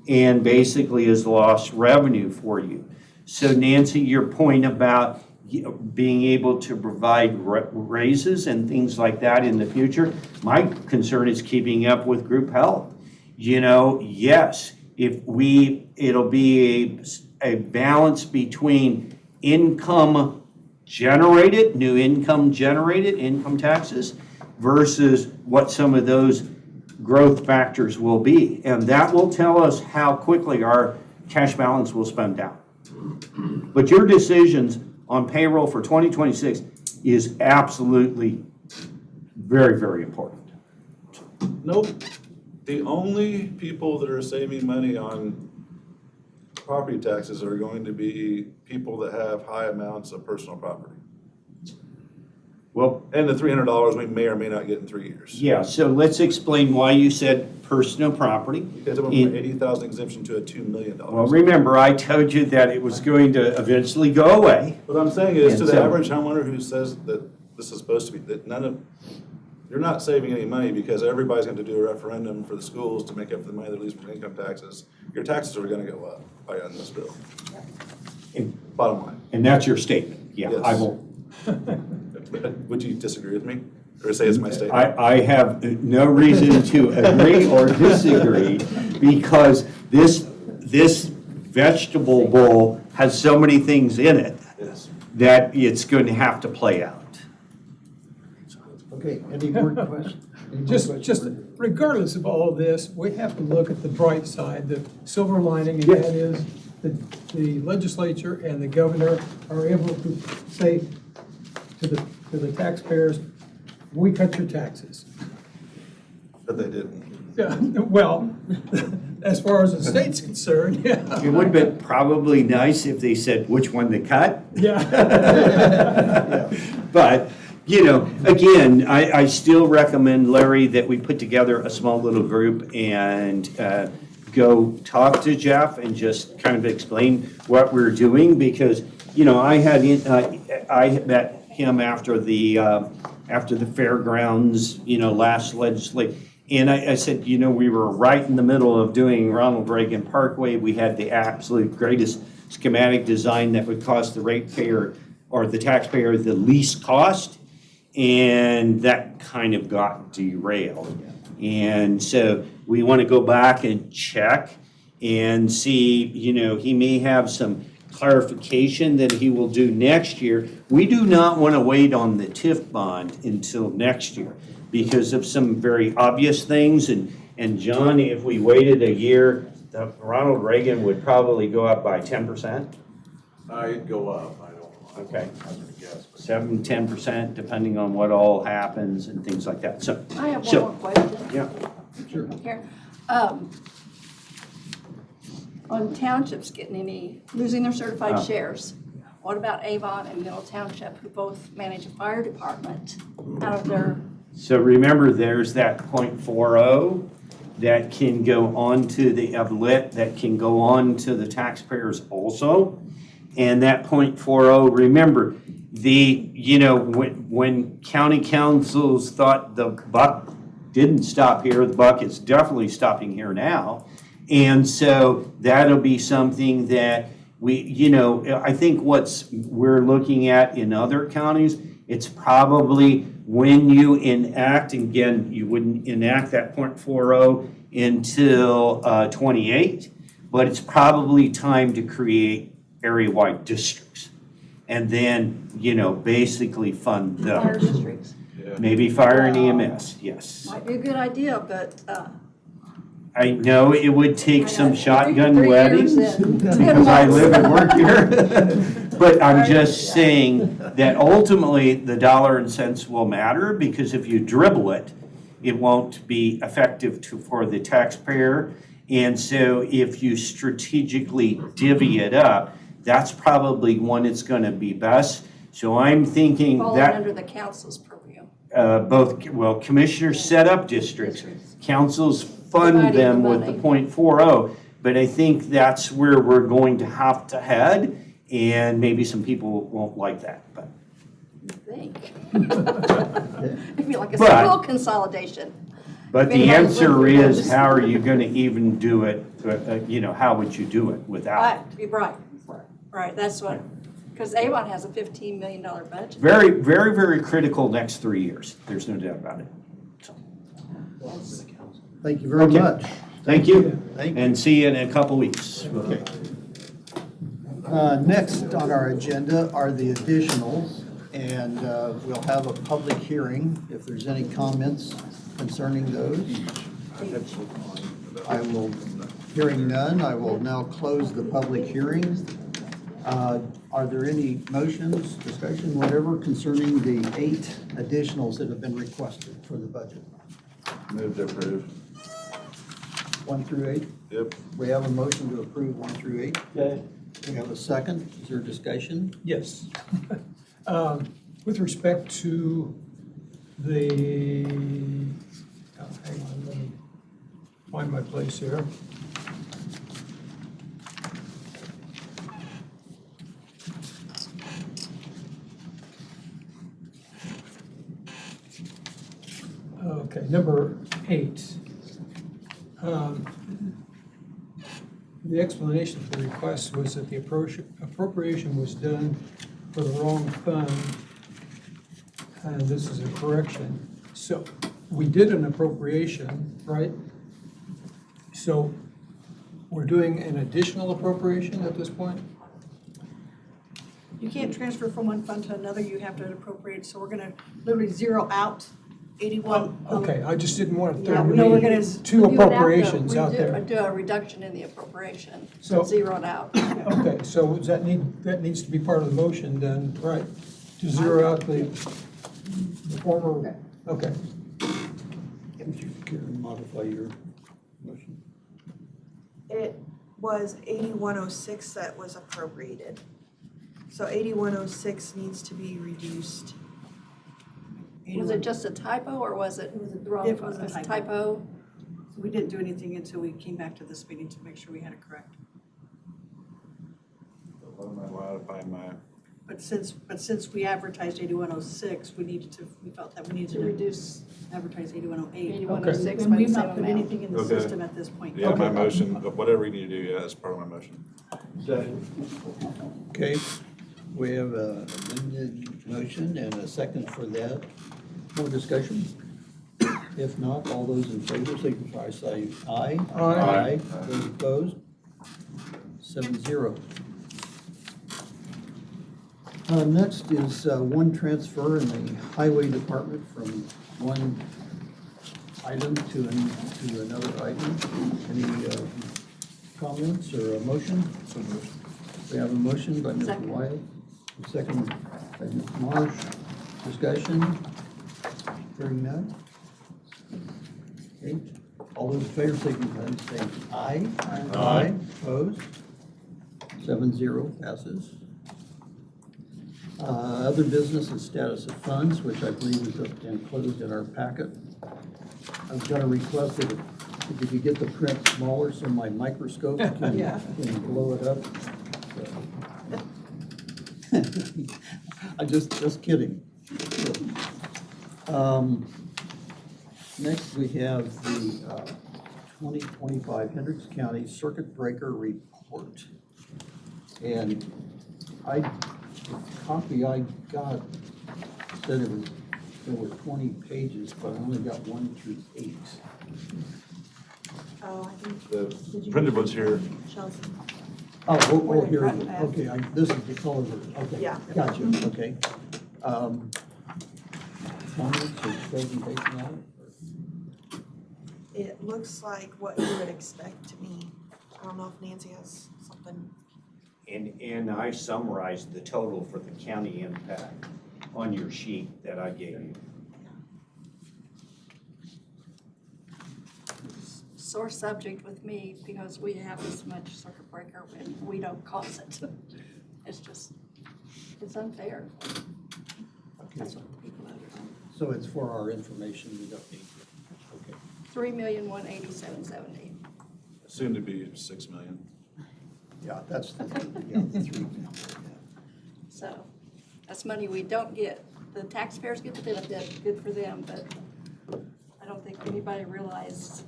and basically is lost revenue for you. So Nancy, your point about being able to provide raises and things like that in the future, my concern is keeping up with group health. You know, yes, it'll be a balance between income generated, new income generated, income taxes, versus what some of those growth factors will be. And that will tell us how quickly our cash balance will spend down. But your decisions on payroll for 2026 is absolutely very, very important. Nope. The only people that are saving money on property taxes are going to be people that have high amounts of personal property. Well, and the $300 we may or may not get in 3 years. Yeah, so let's explain why you said personal property. Because it went from an 80,000 exemption to a $2 million. Well, remember, I told you that it was going to eventually go away. What I'm saying is, And to the so- average homeowner who says that this is supposed to be, that you're not saving any money because everybody's going to do a referendum for the schools to make up for the money they lose from income taxes. Your taxes are going to go up by on this bill. Bottom line. And that's your statement. Yeah, Yes. I will. Would you disagree with me? Or say it's my statement? I have no reason to agree or disagree because this vegetable bowl has so many things in it Yes. that it's going to have to play out. Okay, any more questions? Just regardless of all of this, we have to look at the bright side, the silver lining, and that is that the legislature and the governor are able to say to the taxpayers, we cut your taxes. But they didn't. Yeah, well, as far as the state's concerned, yeah. It would have been probably nice if they said which one to cut. Yeah. But, you know, again, I still recommend, Larry, that we put together a small little group and go talk to Jeff and just kind of explain what we're doing, because, you know, I had met him after the fairgrounds, you know, last legislative. And I said, you know, we were right in the middle of doing Ronald Reagan Parkway. We had the absolute greatest schematic design that would cost the ratepayer or the taxpayer the least cost. And that kind of got derailed. And so we want to go back and check and see, you know, he may have some clarification that he will do next year. We do not want to wait on the TIF bond until next year because of some very obvious things. And John, if we waited a year, the Ronald Reagan would probably go up by 10%. It'd go up, I don't know. Okay. I was gonna guess, but- 7-10%, depending on what all happens and things like that. So, I have one more question. yeah. Sure. Here. On townships losing their certified shares, what about Avon and Middle Township, who both manage a fire department out of their? So remember, there's that .40 that can go on to the lit, that can go on to the taxpayers also. And that .40, remember, you know, when county councils thought the buck didn't stop here, the buck is definitely stopping here now. And so that'll be something that we, you know, I think we're looking at in other counties, it's probably when you enact, again, you wouldn't enact that .40 until 28, but it's probably time to create area-wide districts. And then, you know, basically fund those. Fire districts? Maybe fire and EMS, yes. Might be a good idea, but, I know it would take some know, shotgun 3 years weddings and 10 because I months. live and work here. But I'm just saying that ultimately the dollar and cents will matter, because if you dribble it, it won't be effective for the taxpayer. And so if you strategically divvy it up, that's probably when it's going to be best. So I'm thinking falling that under the council's purview. commissioners set up districts, councils fund Dividing them the with the money. .40, but I think that's where we're going to have to head, and maybe some people won't like that, but. I think. It'd be like a But- school consolidation. But the Anybody's answer living with is, this. how are you gonna even do it, you know, how would you do it without? Right, that's what, because Avon has a $15 million budget. Very, very, very critical next 3 years, there's no doubt about it. So, Thank you very Okay. much. thank you, Thank you. and see you in a couple weeks. Okay. Next on our agenda are the additionals, and we'll have a public hearing if there's any comments concerning those. Hearing none, I will now close the public hearing. Are there any motions, discussion, whatever, concerning the 8 additionals that have been requested for the budget? Move to approve. 1 through 8? Yep. We have a motion to approve 1 through 8. Okay. We have a second. Is there discussion? Yes. With respect to the, hang on, let me find my place here. Okay, number 8. The explanation for the request was that the appropriation was done for the wrong fund, and this is a correction. So we did an appropriation, right? So we're doing an additional appropriation at this point? You can't transfer from one fund to another, you have to appropriate, so we're gonna literally zero out 81. Okay, I just didn't want Yeah, there no, we're to gonna- be 2 You would have to appropriations out there. Do a reduction in the appropriation, So- zero it out. Okay, so that needs to be part of the motion then, right? To zero out the former, okay. Karen, modify your Motion. It was 8106 that was appropriated. So 8106 needs to be reduced. Was it just a typo, or was it the wrong? It was a typo. Typo? So we didn't do anything until we came back to this meeting to make sure we had it correct. What am I allowed to find my? But since we advertised 8106, we felt that we needed To to reduce advertise 8108. 8106 And by the we've same not put amount. anything in the Okay. system at this point. Yeah, my Okay. motion, whatever you need to do, yeah, that's part of my motion. Okay, we have a amended motion and a second for that. More discussion? If not, all those in favor signify by saying aye. Aye. Those opposed? 7-0. Next is one transfer in the highway department from one item to another item. Any comments or a motion? So moved. We have a motion by Mr. Second. Wiley, a second by Ms. Marsh. Discussion? Hearing none? Okay, all those in favor signify by saying aye. Aye. Opposed? 7-0 passes. Other business and status of funds, which I believe is enclosed in our packet. I was gonna request that if you could get the print smaller so my microscope Yeah. can blow it up. I'm just kidding. Next, we have the 2025 Hendricks County Circuit Breaker Report. And the copy I got said there were 20 pages, but I only got 1 through 8. Oh, I think The printed one's here. Chelsea. Oh, here it is. Okay, this is the color version. Okay. Yeah. Gotcha, okay. Comments or presentation on it? It looks like what you would expect to me. I don't know if Nancy has something. And I summarized the total for the county impact on your sheet that I gave you. Sore subject with me because we have this much circuit breaker and we don't cause it. It's just, it's unfair. Okay, That's what the people voted on. so it's for our information, we don't need to, okay. 3,187,70. Soon to be 6 million. Yeah, that's the 3 number, yeah. So that's money we don't get. The taxpayers get the benefit, good for them, but I don't think anybody realized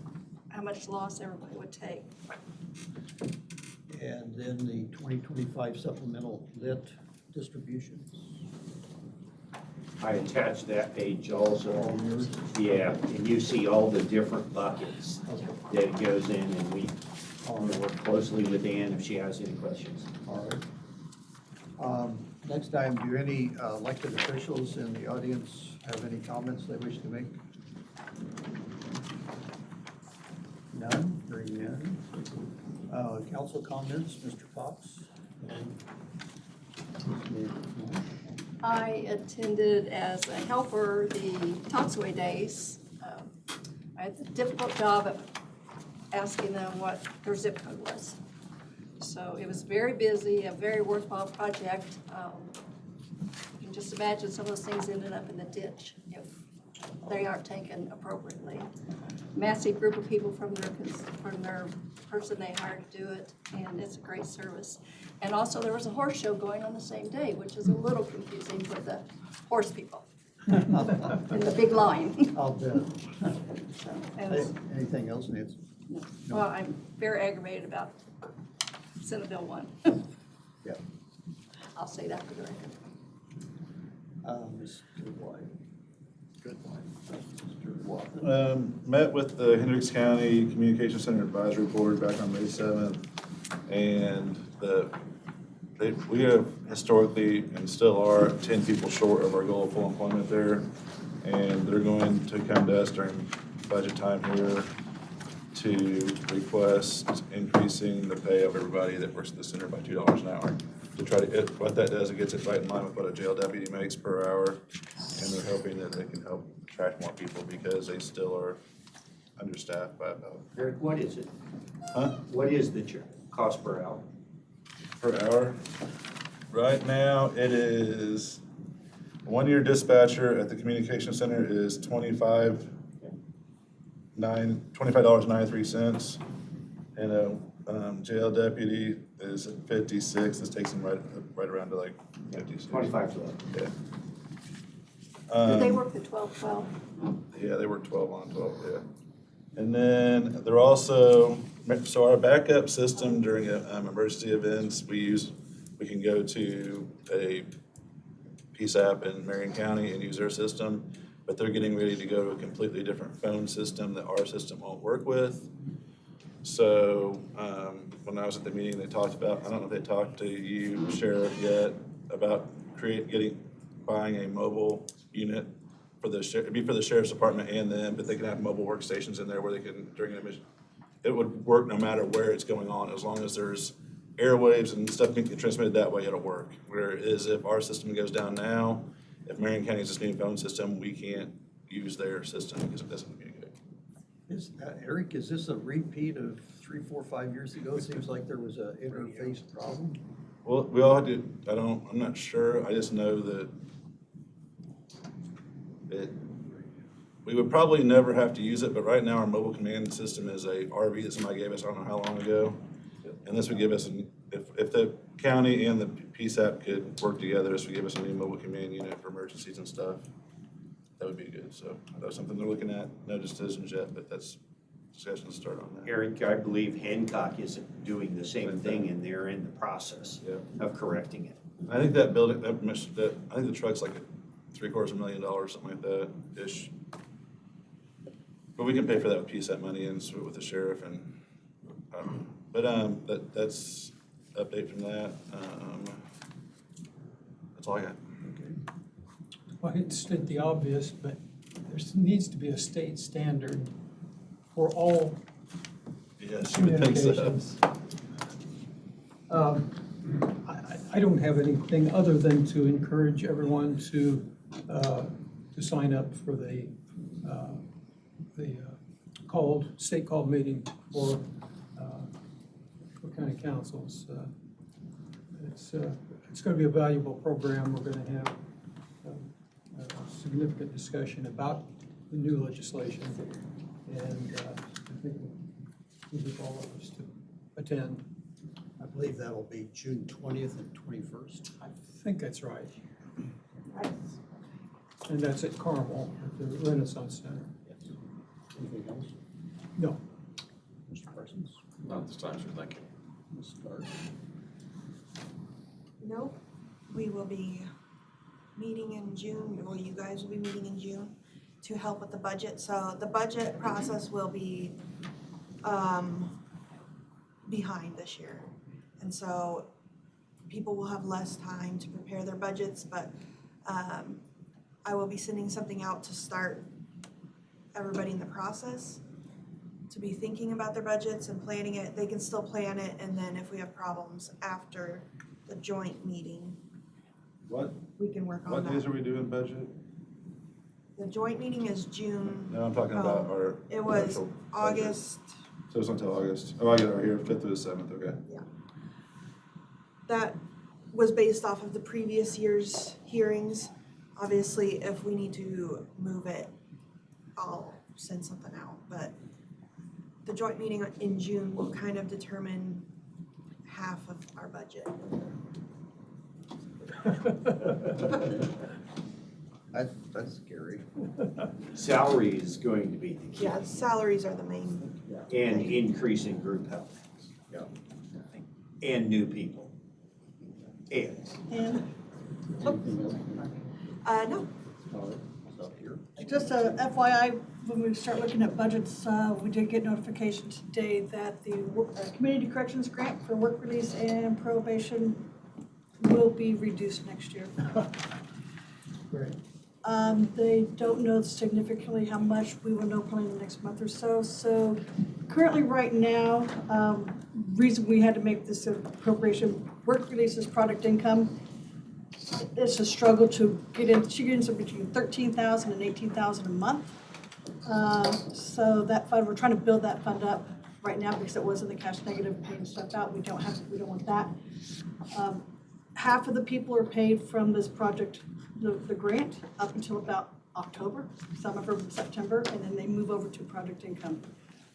how much loss everybody would take. And then the 2025 supplemental lit distributions. I attached that page also. Yeah, and you see all the different buckets that it goes in, and we work closely with Ann if she has any questions. All right. Next item, do any elected officials in the audience have any comments they wish to make? None, hearing none. Council comments, Mr. Fox? I attended as a helper the Toxaway Days. I had the difficult job of asking them what their zip code was. So it was very busy, a very worthwhile project. You can just imagine some of those things ended up in the ditch if they aren't taken appropriately. Massive group of people from their person they hired to do it, and it's a great service. And also, there was a horse show going on the same day, which is a little confusing for the horse people in the big line. I'll bet. So, and it's- Anything else, Nancy? Well, I'm very aggravated about Senate Bill 1. Yeah. I'll say that for the record. Mr. White. Good one. Mr. Waffen. Met with the Hendricks County Communication Center Advisory Board back on May 7th. And we have historically and still are 10 people short of our goal of full employment there. And they're going to come to us during budget time here to request increasing the pay of everybody that works at the center by $2 an hour. To try to, what that does, it gets it right in line with what a jail deputy makes per hour. And they're hoping that they can help attract more people because they still are understaffed by about, Eric, what is it? huh? What is the cost per hour? Per hour. Right now, it is, one-year dispatcher at the communication center is $25.93. And a jail deputy is at 56. This takes him right around to like 56. 25 to 11. Yeah. Do they Um, work the 12-12? Yeah, they work 12 on, 12, yeah. And then they're also, so our backup system during emergency events, we can go to a PSAP in Marion County and use their system, but they're getting ready to go to a completely different phone system that our system won't work with. So when I was at the meeting, they talked about, I don't know if they talked to you, Sheriff, yet, about buying a mobile unit for it'd be for the Sheriff's Department and them, but they can have mobile workstations in there where they can, during an emission, it would work no matter where it's going on, as long as there's airwaves and stuff being transmitted that way, it'll work. Whereas if our system goes down now, if Marion County has this new phone system, we can't use their system because it doesn't communicate. Eric, is this a repeat of 3, 4, 5 years ago? It seems like there was an interface problem. Well, we all do, I'm not sure, I just know that we would probably never have to use it, but right now our mobile command system is a RV that somebody gave us, I don't know how long ago. And this would give us, if the county and the PSAP could work together, this would give us a new mobile command unit for emergencies and stuff. That would be good, so that's something they're looking at, no decisions yet, but that's discussion to start on that. Eric, I believe Hancock is doing the same thing, and they're in the process of correcting it. I think that building, I think the truck's like $750,000, something like that, ish. But we can pay for that with PSAP money and split with the sheriff and, that's update from that. That's all I got. Okay. Well, I hate to state the obvious, but there needs to be a state standard for all Yes, you would think so. communications. I don't have anything other than to encourage everyone to sign up for the state called meeting for county councils. It's going to be a valuable program. We're going to have a significant discussion about the new legislation, and I think we'll give all of us to attend. I believe that'll be June 20th and 21st. I think that's right. And that's at Carmel, at the Renaissance Center. Anything else? No. Mr. Parsons? Not this time, sir, thank you. Ms. Stark? No, we will be meeting in June, well, you guys will be meeting in June to help with the budget. So the budget process will be behind this year. And so people will have less time to prepare their budgets, but I will be sending something out to start everybody in the process to be thinking about their budgets and planning it. They can still plan it, and then if we have problems after the joint meeting, we can work on that. What days are we doing budget? The joint meeting is June. No, I'm talking about our. It was actual budget. August. So it's until August. Oh, I get it right here, 5th through the 7th, okay. Yeah. That was based off of the previous year's hearings. Obviously, if we need to move it, I'll send something out, but the joint meeting in June will kind of determine half of our budget. That's scary. Salary is going to be the key. Yeah, salaries are the main. And increase in group health. Yeah. And new people. And. And No. Up here. just a FYI, when we start looking at budgets, we did get notification today that the Community Corrections Grant for work release and probation will be reduced next year. Great. They don't know significantly how much. We will know probably in the next month or so. So currently, right now, reason we had to make this appropriation, work releases product income. It's a struggle to get in. She gets between $13,000 and $18,000 a month. So that fund, we're trying to build that fund up right now because it was in the cash negative, paying stuff out. We don't want that. Half of the people are paid from this project, the grant, up until about October, some of them from September, and then they move over to project income.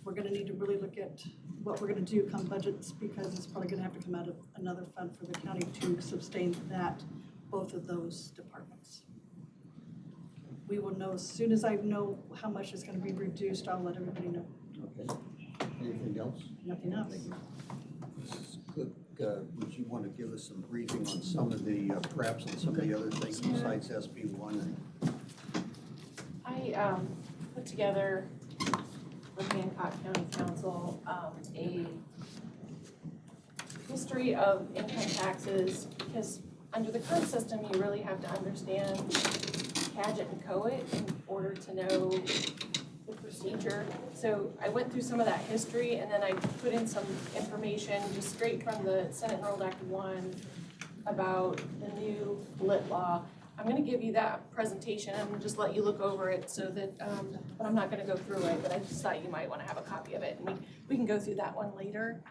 We're gonna need to really look at what we're gonna do come budgets, because it's probably gonna have to come out of another fund for the county to sustain that, both of those departments. We will know, as soon as I know how much is gonna be reduced, I'll let everybody know. Okay. Anything else? Nothing else. Mrs. Cook, would you want to give us some briefing on some of the, perhaps on some of the other things besides SB 1? I put together with Hancock County Council a history of income taxes, because under the current system, you really have to understand Cadget and COIT in order to know the procedure. So I went through some of that history, and then I put in some information just straight from the Senate Enrolled Act 1 about the new lit law. I'm gonna give you that presentation and just let you look over it so that, but I'm not gonna go through it, but I just thought you might wanna have a copy of it, and we can go through that one later.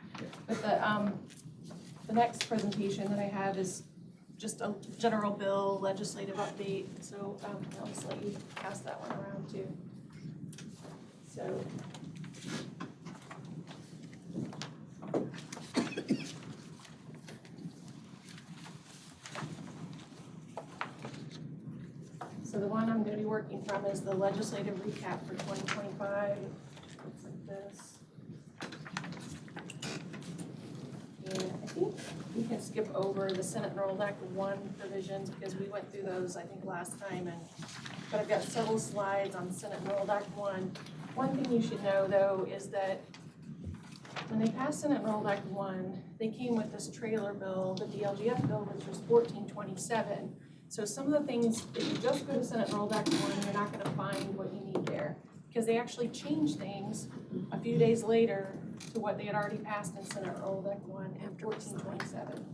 But the next presentation that I have is just a general bill legislative update, so I'll just let you pass that one around too. So the one I'm going to be working from is the legislative recap for 2025. Looks like this. And I think we can skip over the Senate Enrolled Act 1 provisions because we went through those, I think, last time. But I've got several slides on Senate Enrolled Act 1. One thing you should know, though, is that when they passed Senate Enrolled Act 1, they came with this trailer bill, the DLGF bill, which was 1427. So some of the things, if you just go to Senate Enrolled Act 1, you're not gonna find what you need there, because they actually changed things a few days later to what they had already passed in Senate Enrolled Act 1 in 1427.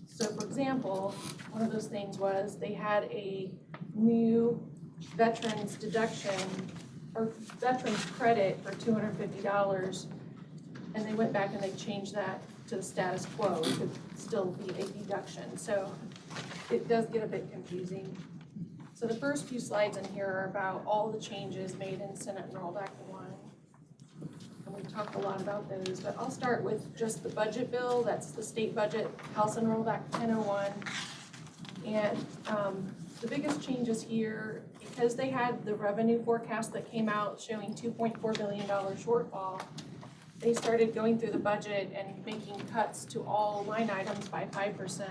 So for example, one of those things was they had a new veterans deduction or veterans credit for $250, and they went back and they changed that to the status quo. It could still be a deduction. So it does get a bit confusing. So the first few slides in here are about all the changes made in Senate Enrolled Act 1. And we've talked a lot about those, but I'll start with just the budget bill. That's the state budget, House Enrolled Act 1001. And the biggest changes here, because they had the revenue forecast that came out showing $2.4 billion shortfall, they started going through the budget and making cuts to all line items by 5%.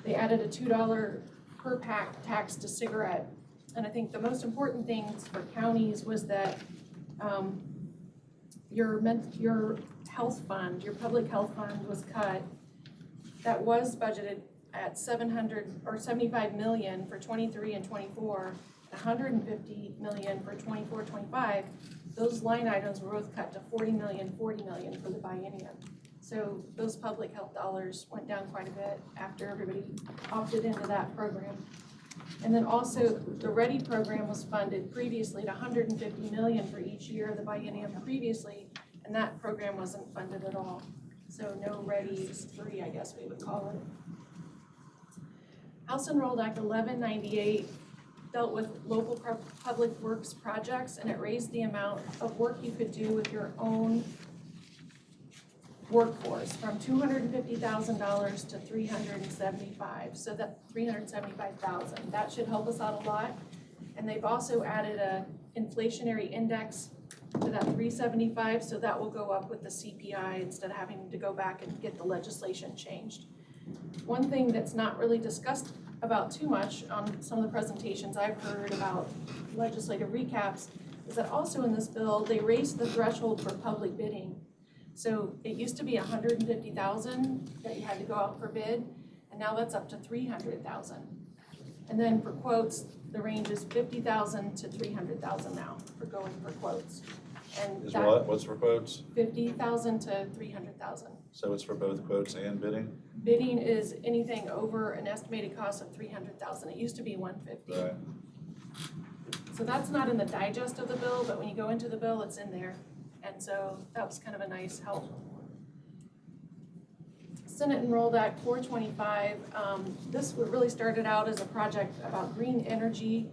They added a $2 per pack tax to cigarette. And I think the most important things for counties was that your health fund, your public health fund was cut. That was budgeted at $75 million for 23 and 24, $150 million for 24, 25. Those line items were both cut to $40 million for the biennium. So those public health dollars went down quite a bit after everybody opted into that program. And then also the READY program was funded previously at $150 million for each year of the biennium previously, and that program wasn't funded at all. So no READY 3, I guess we would call it. House Enrolled Act 1198 dealt with local public works projects, and it raised the amount of work you could do with your own workforce from $250,000 to $375,000. So that $375,000. That should help us out a lot. And they've also added a inflationary index to that $375,000, so that will go up with the CPI instead of having to go back and get the legislation changed. One thing that's not really discussed about too much on some of the presentations I've heard about legislative recaps is that also in this bill, they raised the threshold for public bidding. So it used to be $150,000 that you had to go out for bid, and now that's up to $300,000. And then for quotes, the range is $50,000 to $300,000 now for going for quotes. And What's for quotes? $50,000 to $300,000. So it's for both quotes and bidding? Bidding is anything over an estimated cost of $300,000. It used to be $150,000. Right. So that's not in the digest of the bill, but when you go into the bill, it's in there. And so that was kind of a nice help. Senate Enrolled Act 425, this really started out as a project about green energy.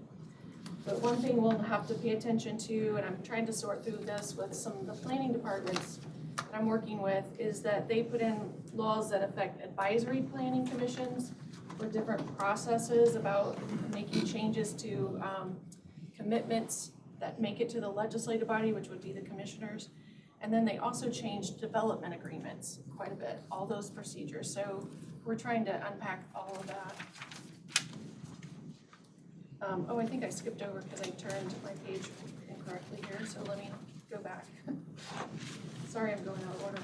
But one thing we'll have to pay attention to, and I'm trying to sort through this with some of the planning departments that I'm working with, is that they put in laws that affect advisory planning commissions for different processes about making changes to commitments that make it to the legislative body, which would be the commissioners. And then they also changed development agreements quite a bit, all those procedures. So we're trying to unpack all of that. Oh, I think I skipped over because I turned my page incorrectly here, so let me go back. Sorry, I'm going out of order.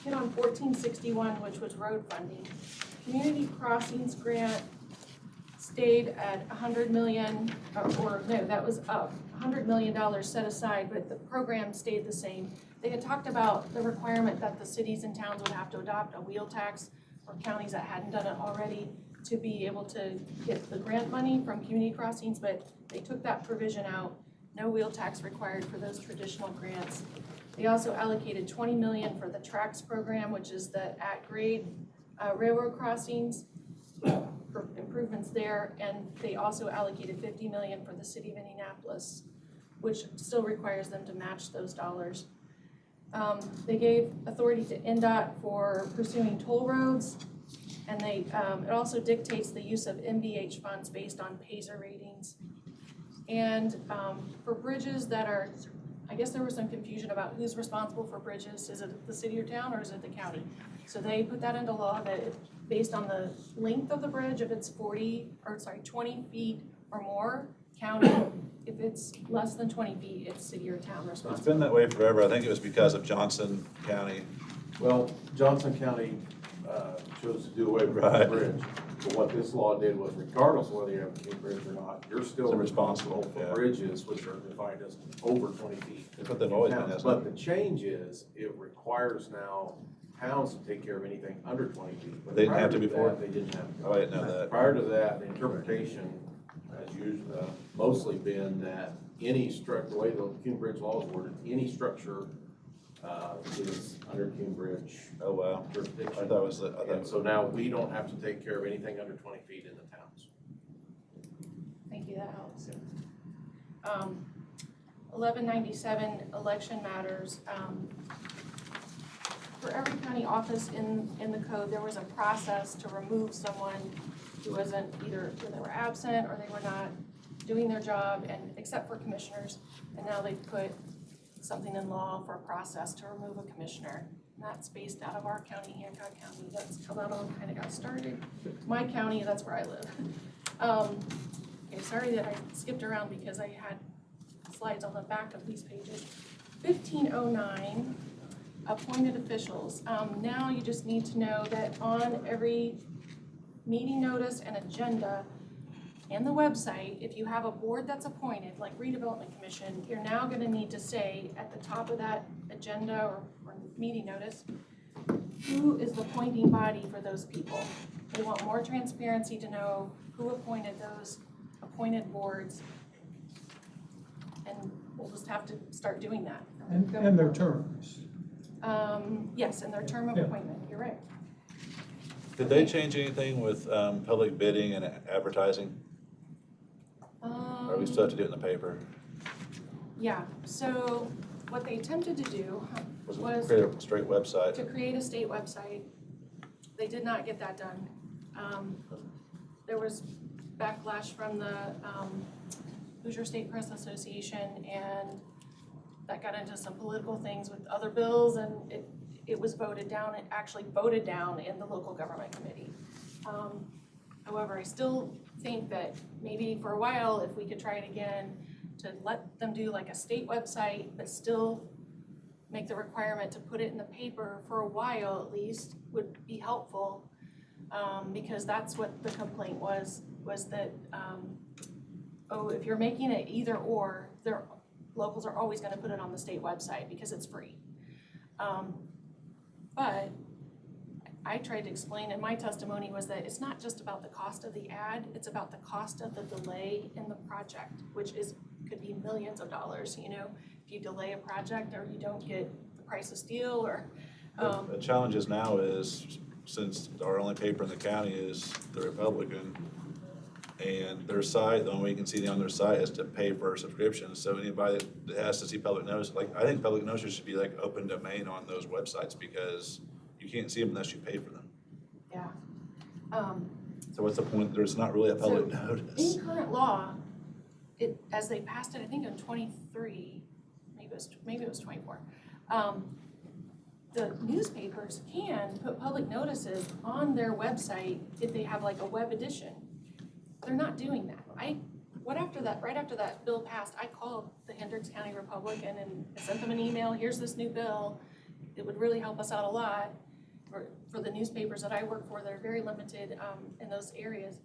Hit on 1461, which was road funding. Community crossings grant stayed at $100 million, or no, that was up. $100 million set aside, but the program stayed the same. They had talked about the requirement that the cities and towns would have to adopt a wheel tax for counties that hadn't done it already to be able to get the grant money from community crossings, but they took that provision out. No wheel tax required for those traditional grants. They also allocated $20 million for the TRACS program, which is the at-grade railroad crossings, for improvements there, and they also allocated $50 million for the city of Indianapolis, which still requires them to match those dollars. They gave authority to NDOT for pursuing toll roads, and they it also dictates the use of MVH funds based on PASER ratings. And for bridges that are, I guess there was some confusion about who's responsible for bridges. Is it the city or town, or is it the county? So they put that into law that based on the length of the bridge, if it's 20 feet or more, county. If it's less than 20 feet, it's city or town responsible. It's been that way forever. I think it was because of Johnson County. Well, Johnson County chose to do away with the bridge. But what this law did was regardless of whether you have a bridge or not, you're still responsible for bridges which are defined as over 20 feet. That's what they've always been, hasn't it? But the change is, it requires now towns to take care of anything under 20 feet. But They didn't prior have to to before? that, They didn't have to. Oh, I didn't know that. Prior to that, the interpretation has usually mostly been that any the way the Cume Bridge law is worded, any structure is under Cume Bridge. Oh, wow. Jurisdiction. I thought it was, And so now we don't have to take care of anything under 20 feet in the towns. Thank you, that helps. 1197 election matters. For every county office in the code, there was a process to remove someone who wasn't either when they were absent or they were not doing their job, and except for commissioners. And now they've put something in law for a process to remove a commissioner. And that's based out of our county, Hancock County. That's how that all kind of got started. My county, that's where I live. Okay, sorry that I skipped around because I had slides on the back of these pages. 1509, appointed officials. Now you just need to know that on every meeting notice and agenda and the website, if you have a board that's appointed, like Redevelopment Commission, you're now gonna need to say at the top of that agenda or meeting notice, who is the appointing body for those people. They want more transparency to know who appointed those appointed boards. And we'll just have to start doing that. And their terms. Yes, and their term of appointment, you're right. Did they change anything with public bidding and advertising? Or we still have to do it in the paper? Yeah, so what they attempted to do Was was it create a straight website? to create a state website. They did not get that done. There was backlash from the Hoosier State Press Association, and that got into some political things with other bills, and it was voted down. It actually voted down in the local government committee. However, I still think that maybe for a while, if we could try it again, to let them do like a state website, but still make the requirement to put it in the paper for a while at least, would be helpful. Because that's what the complaint was that, if you're making it either or, locals are always gonna put it on the state website because it's free. But I tried to explain in my testimony was that it's not just about the cost of the ad, it's about the cost of the delay in the project, which could be millions of dollars, you know, if you delay a project or you don't get the price of steel or. The challenge is now is, since our only paper in the county is the Republican, and their site, the only way you can see on their site is to pay for a subscription. So anybody that has to see public notice, like, I think public notices should be like open domain on those websites, because you can't see them unless you pay for them. Yeah. So what's the point? There's not really a public So, notice. in current law, as they passed it, I think in 23, maybe it was 24, the newspapers can put public notices on their website if they have like a web edition. They're not doing that. Right after that bill passed, I called the Hendricks County Republican and I sent them an email, here's this new bill. It would really help us out a lot for the newspapers that I work for. They're very limited in those areas.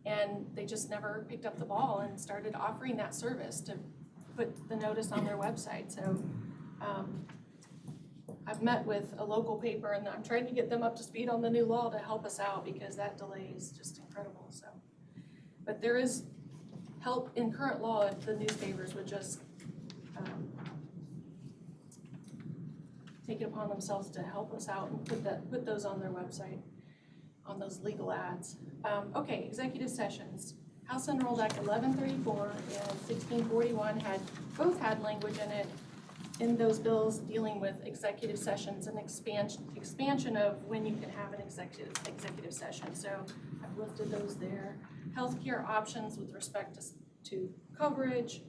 And they just never picked up the ball and started offering that service to put the notice on their website. So I've met with a local paper and I'm trying to get them up to speed on the new law to help us out because that delay is just incredible, so. But there is help in current law if the newspapers would just take it upon themselves to help us out and put those on their website, on those legal ads. Okay, executive sessions. House Enrolled Act 1134 and 1641 both had language in it, in those bills dealing with executive sessions and expansion of when you can have an executive session. So I've listed those there. Healthcare options with respect to coverage,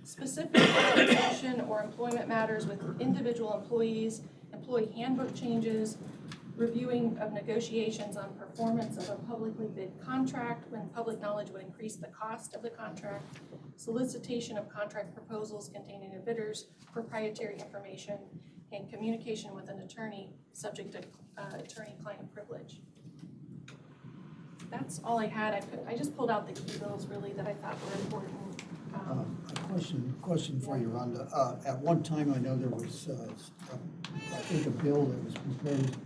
specific compensation or employment matters with individual employees, employee handbook changes, reviewing of negotiations on performance of a publicly bid contract when public knowledge would increase the cost of the contract, solicitation of contract proposals containing a bidder's proprietary information, and communication with an attorney subject to attorney-client privilege. That's all I had. I just pulled out the key bills really that I thought were important. A question for you, Rhonda. At one time, I know there was, I think, a bill that was proposed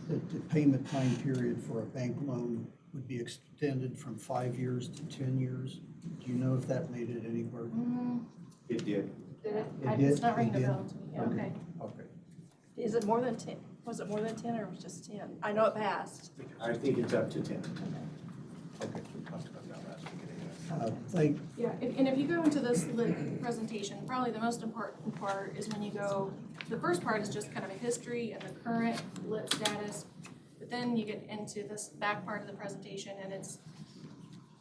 that the payment time period for a bank loan would be extended from 5 years to 10 years. Do you know if that made it any burden? It did. Did it? It did? It's not ringing It a did? bell to me. Yeah, okay. Okay. Is it more than 10? Was it more than 10 or was it just 10? I know it passed. I think it's up to 10. Okay. Yeah, and if you go into this lit presentation, probably the most important part is when you go, the first part is just kind of a history and the current lit status, but then you get into this back part of the presentation and it's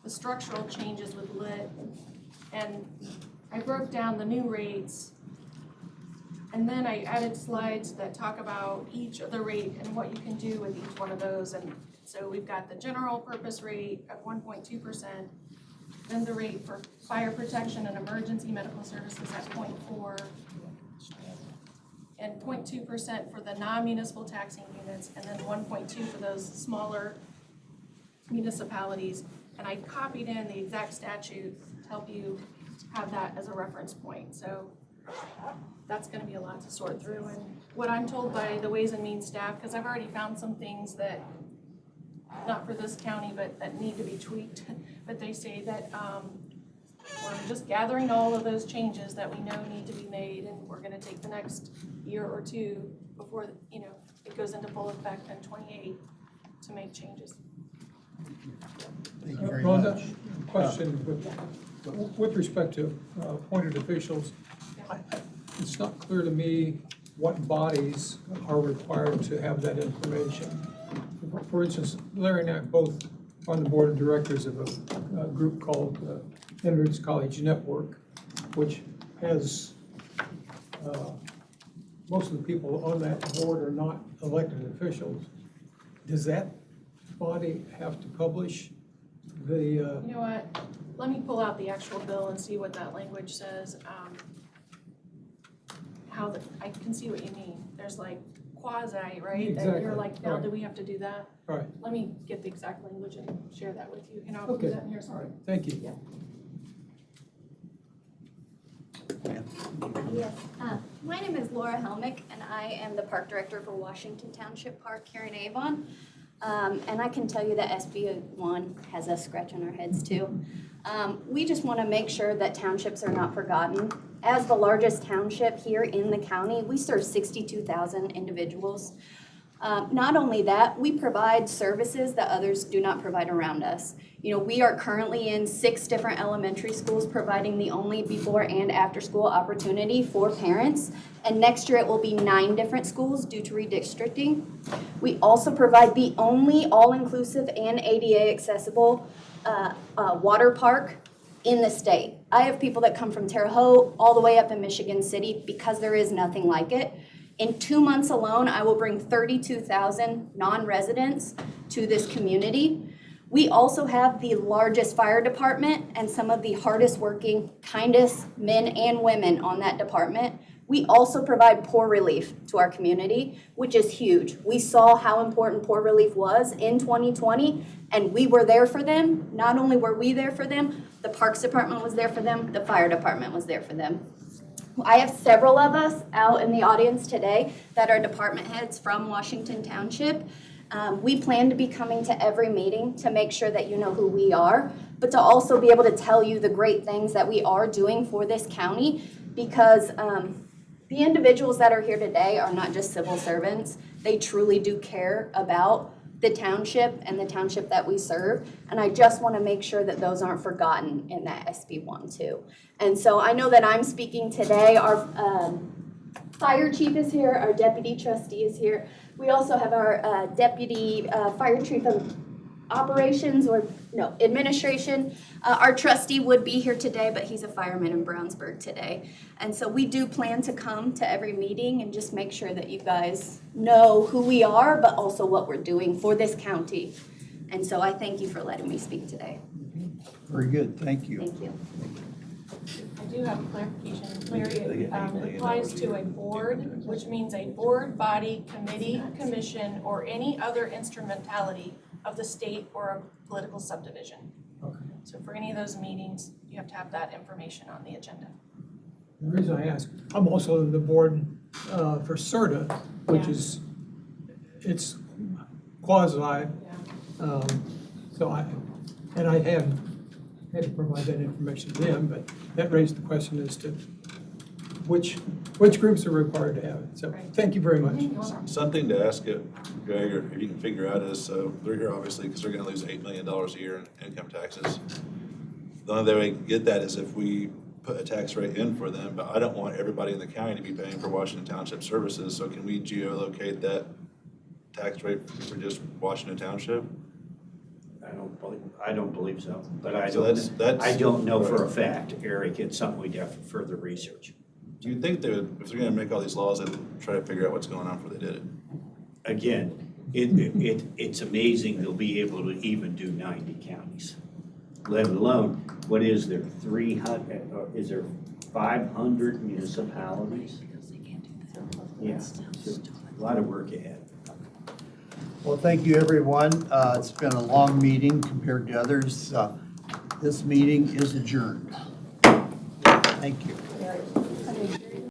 the structural changes with lit. And I broke down the new rates, and then I added slides that talk about each of the rate and what you can do with each one of those. And so we've got the general purpose rate at 1.2%, then the rate for fire protection and emergency medical services at 0.4, and 0.2% for the non-municipal taxing units, and then 1.2 for those smaller municipalities. And I copied in the exact statute to help you have that as a reference point. So that's gonna be a lot to sort through. And what I'm told by the Ways and Means staff, because I've already found some things that, not for this county, but that need to be tweaked, but they say that we're just gathering all of those changes that we know need to be made, and we're gonna take the next year or two before, you know, it goes into full effect in 28 to make changes. Thank you very Rhonda, much. question with respect to appointed officials. It's not clear to me what bodies are required to have that information. For instance, Larry and I both on the board of directors of a group called Hendricks College Network, which has, most of the people on that board are not elected officials. Does that body have to publish the? You know what? Let me pull out the actual bill and see what that language says. I can see what you mean. There's like quasi, right? Exactly. That you're like, now Right. do we have to do that? Right. Let me get the exact language and share that with you. And I'll Okay. do that in here. All right. Thank you. Yeah. Yes. My name is Laura Helmick, and I am the park director for Washington Township Park here in Avon. And I can tell you that SB1 has us scratching our heads too. We just want to make sure that townships are not forgotten. As the largest township here in the county, we serve 62,000 individuals. Not only that, we provide services that others do not provide around us. You know, we are currently in 6 different elementary schools providing the only before and after school opportunity for parents. And next year it will be 9 different schools due to redistricting. We also provide the only all-inclusive and ADA accessible water park in the state. I have people that come from Terre Haute all the way up in Michigan City because there is nothing like it. In 2 months alone, I will bring 32,000 non-residents to this community. We also have the largest fire department and some of the hardest working, kindest men and women on that department. We also provide poor relief to our community, which is huge. We saw how important poor relief was in 2020, and we were there for them. Not only were we there for them, the Parks Department was there for them, the fire department was there for them. I have several of us out in the audience today that are department heads from Washington Township. We plan to be coming to every meeting to make sure that you know who we are, but to also be able to tell you the great things that we are doing for this county, because the individuals that are here today are not just civil servants. They truly do care about the township and the township that we serve. And I just want to make sure that those aren't forgotten in that SB1 too. And so I know that I'm speaking today. Our fire chief is here, our deputy trustee is here. We also have our deputy fire chief of operations administration. Our trustee would be here today, but he's a fireman in Brownsburg today. And so we do plan to come to every meeting and just make sure that you guys know who we are, but also what we're doing for this county. And so I thank you for letting me speak today. Very good, thank you. Thank you. I do have a clarification. Larry, it applies to a board, which means a board, body, committee, commission, or any other instrumentality of the state or a political subdivision. Okay. So for any of those meetings, you have to have that information on the agenda. The reason I ask, I'm also on the board for CERTA, which Yeah. is, it's quasi. So I have had to provide that information to them, but that raised the question as to which groups are required to have it. So thank you very much. Something to ask it, Greg, or if you can figure out is, so they're here obviously because they're gonna lose $8 million a year in income taxes. The only way we can get that is if we put a tax rate in for them, but I don't want everybody in the county to be paying for Washington Township services, so can we geolocate that tax rate for just Washington Township? I don't believe so, but I So don't know for a fact, Eric. It's something we'd have to further research. Do you think they would, if they're gonna make all these laws, they'd try to figure out what's going on before they did it? Again, it's amazing they'll be able to even do 90 counties, let alone, what is there, 300, or is there 500 municipalities? Yeah, a lot of work ahead. Well, thank you, everyone. It's been a long meeting compared to others. This meeting is adjourned. Thank you.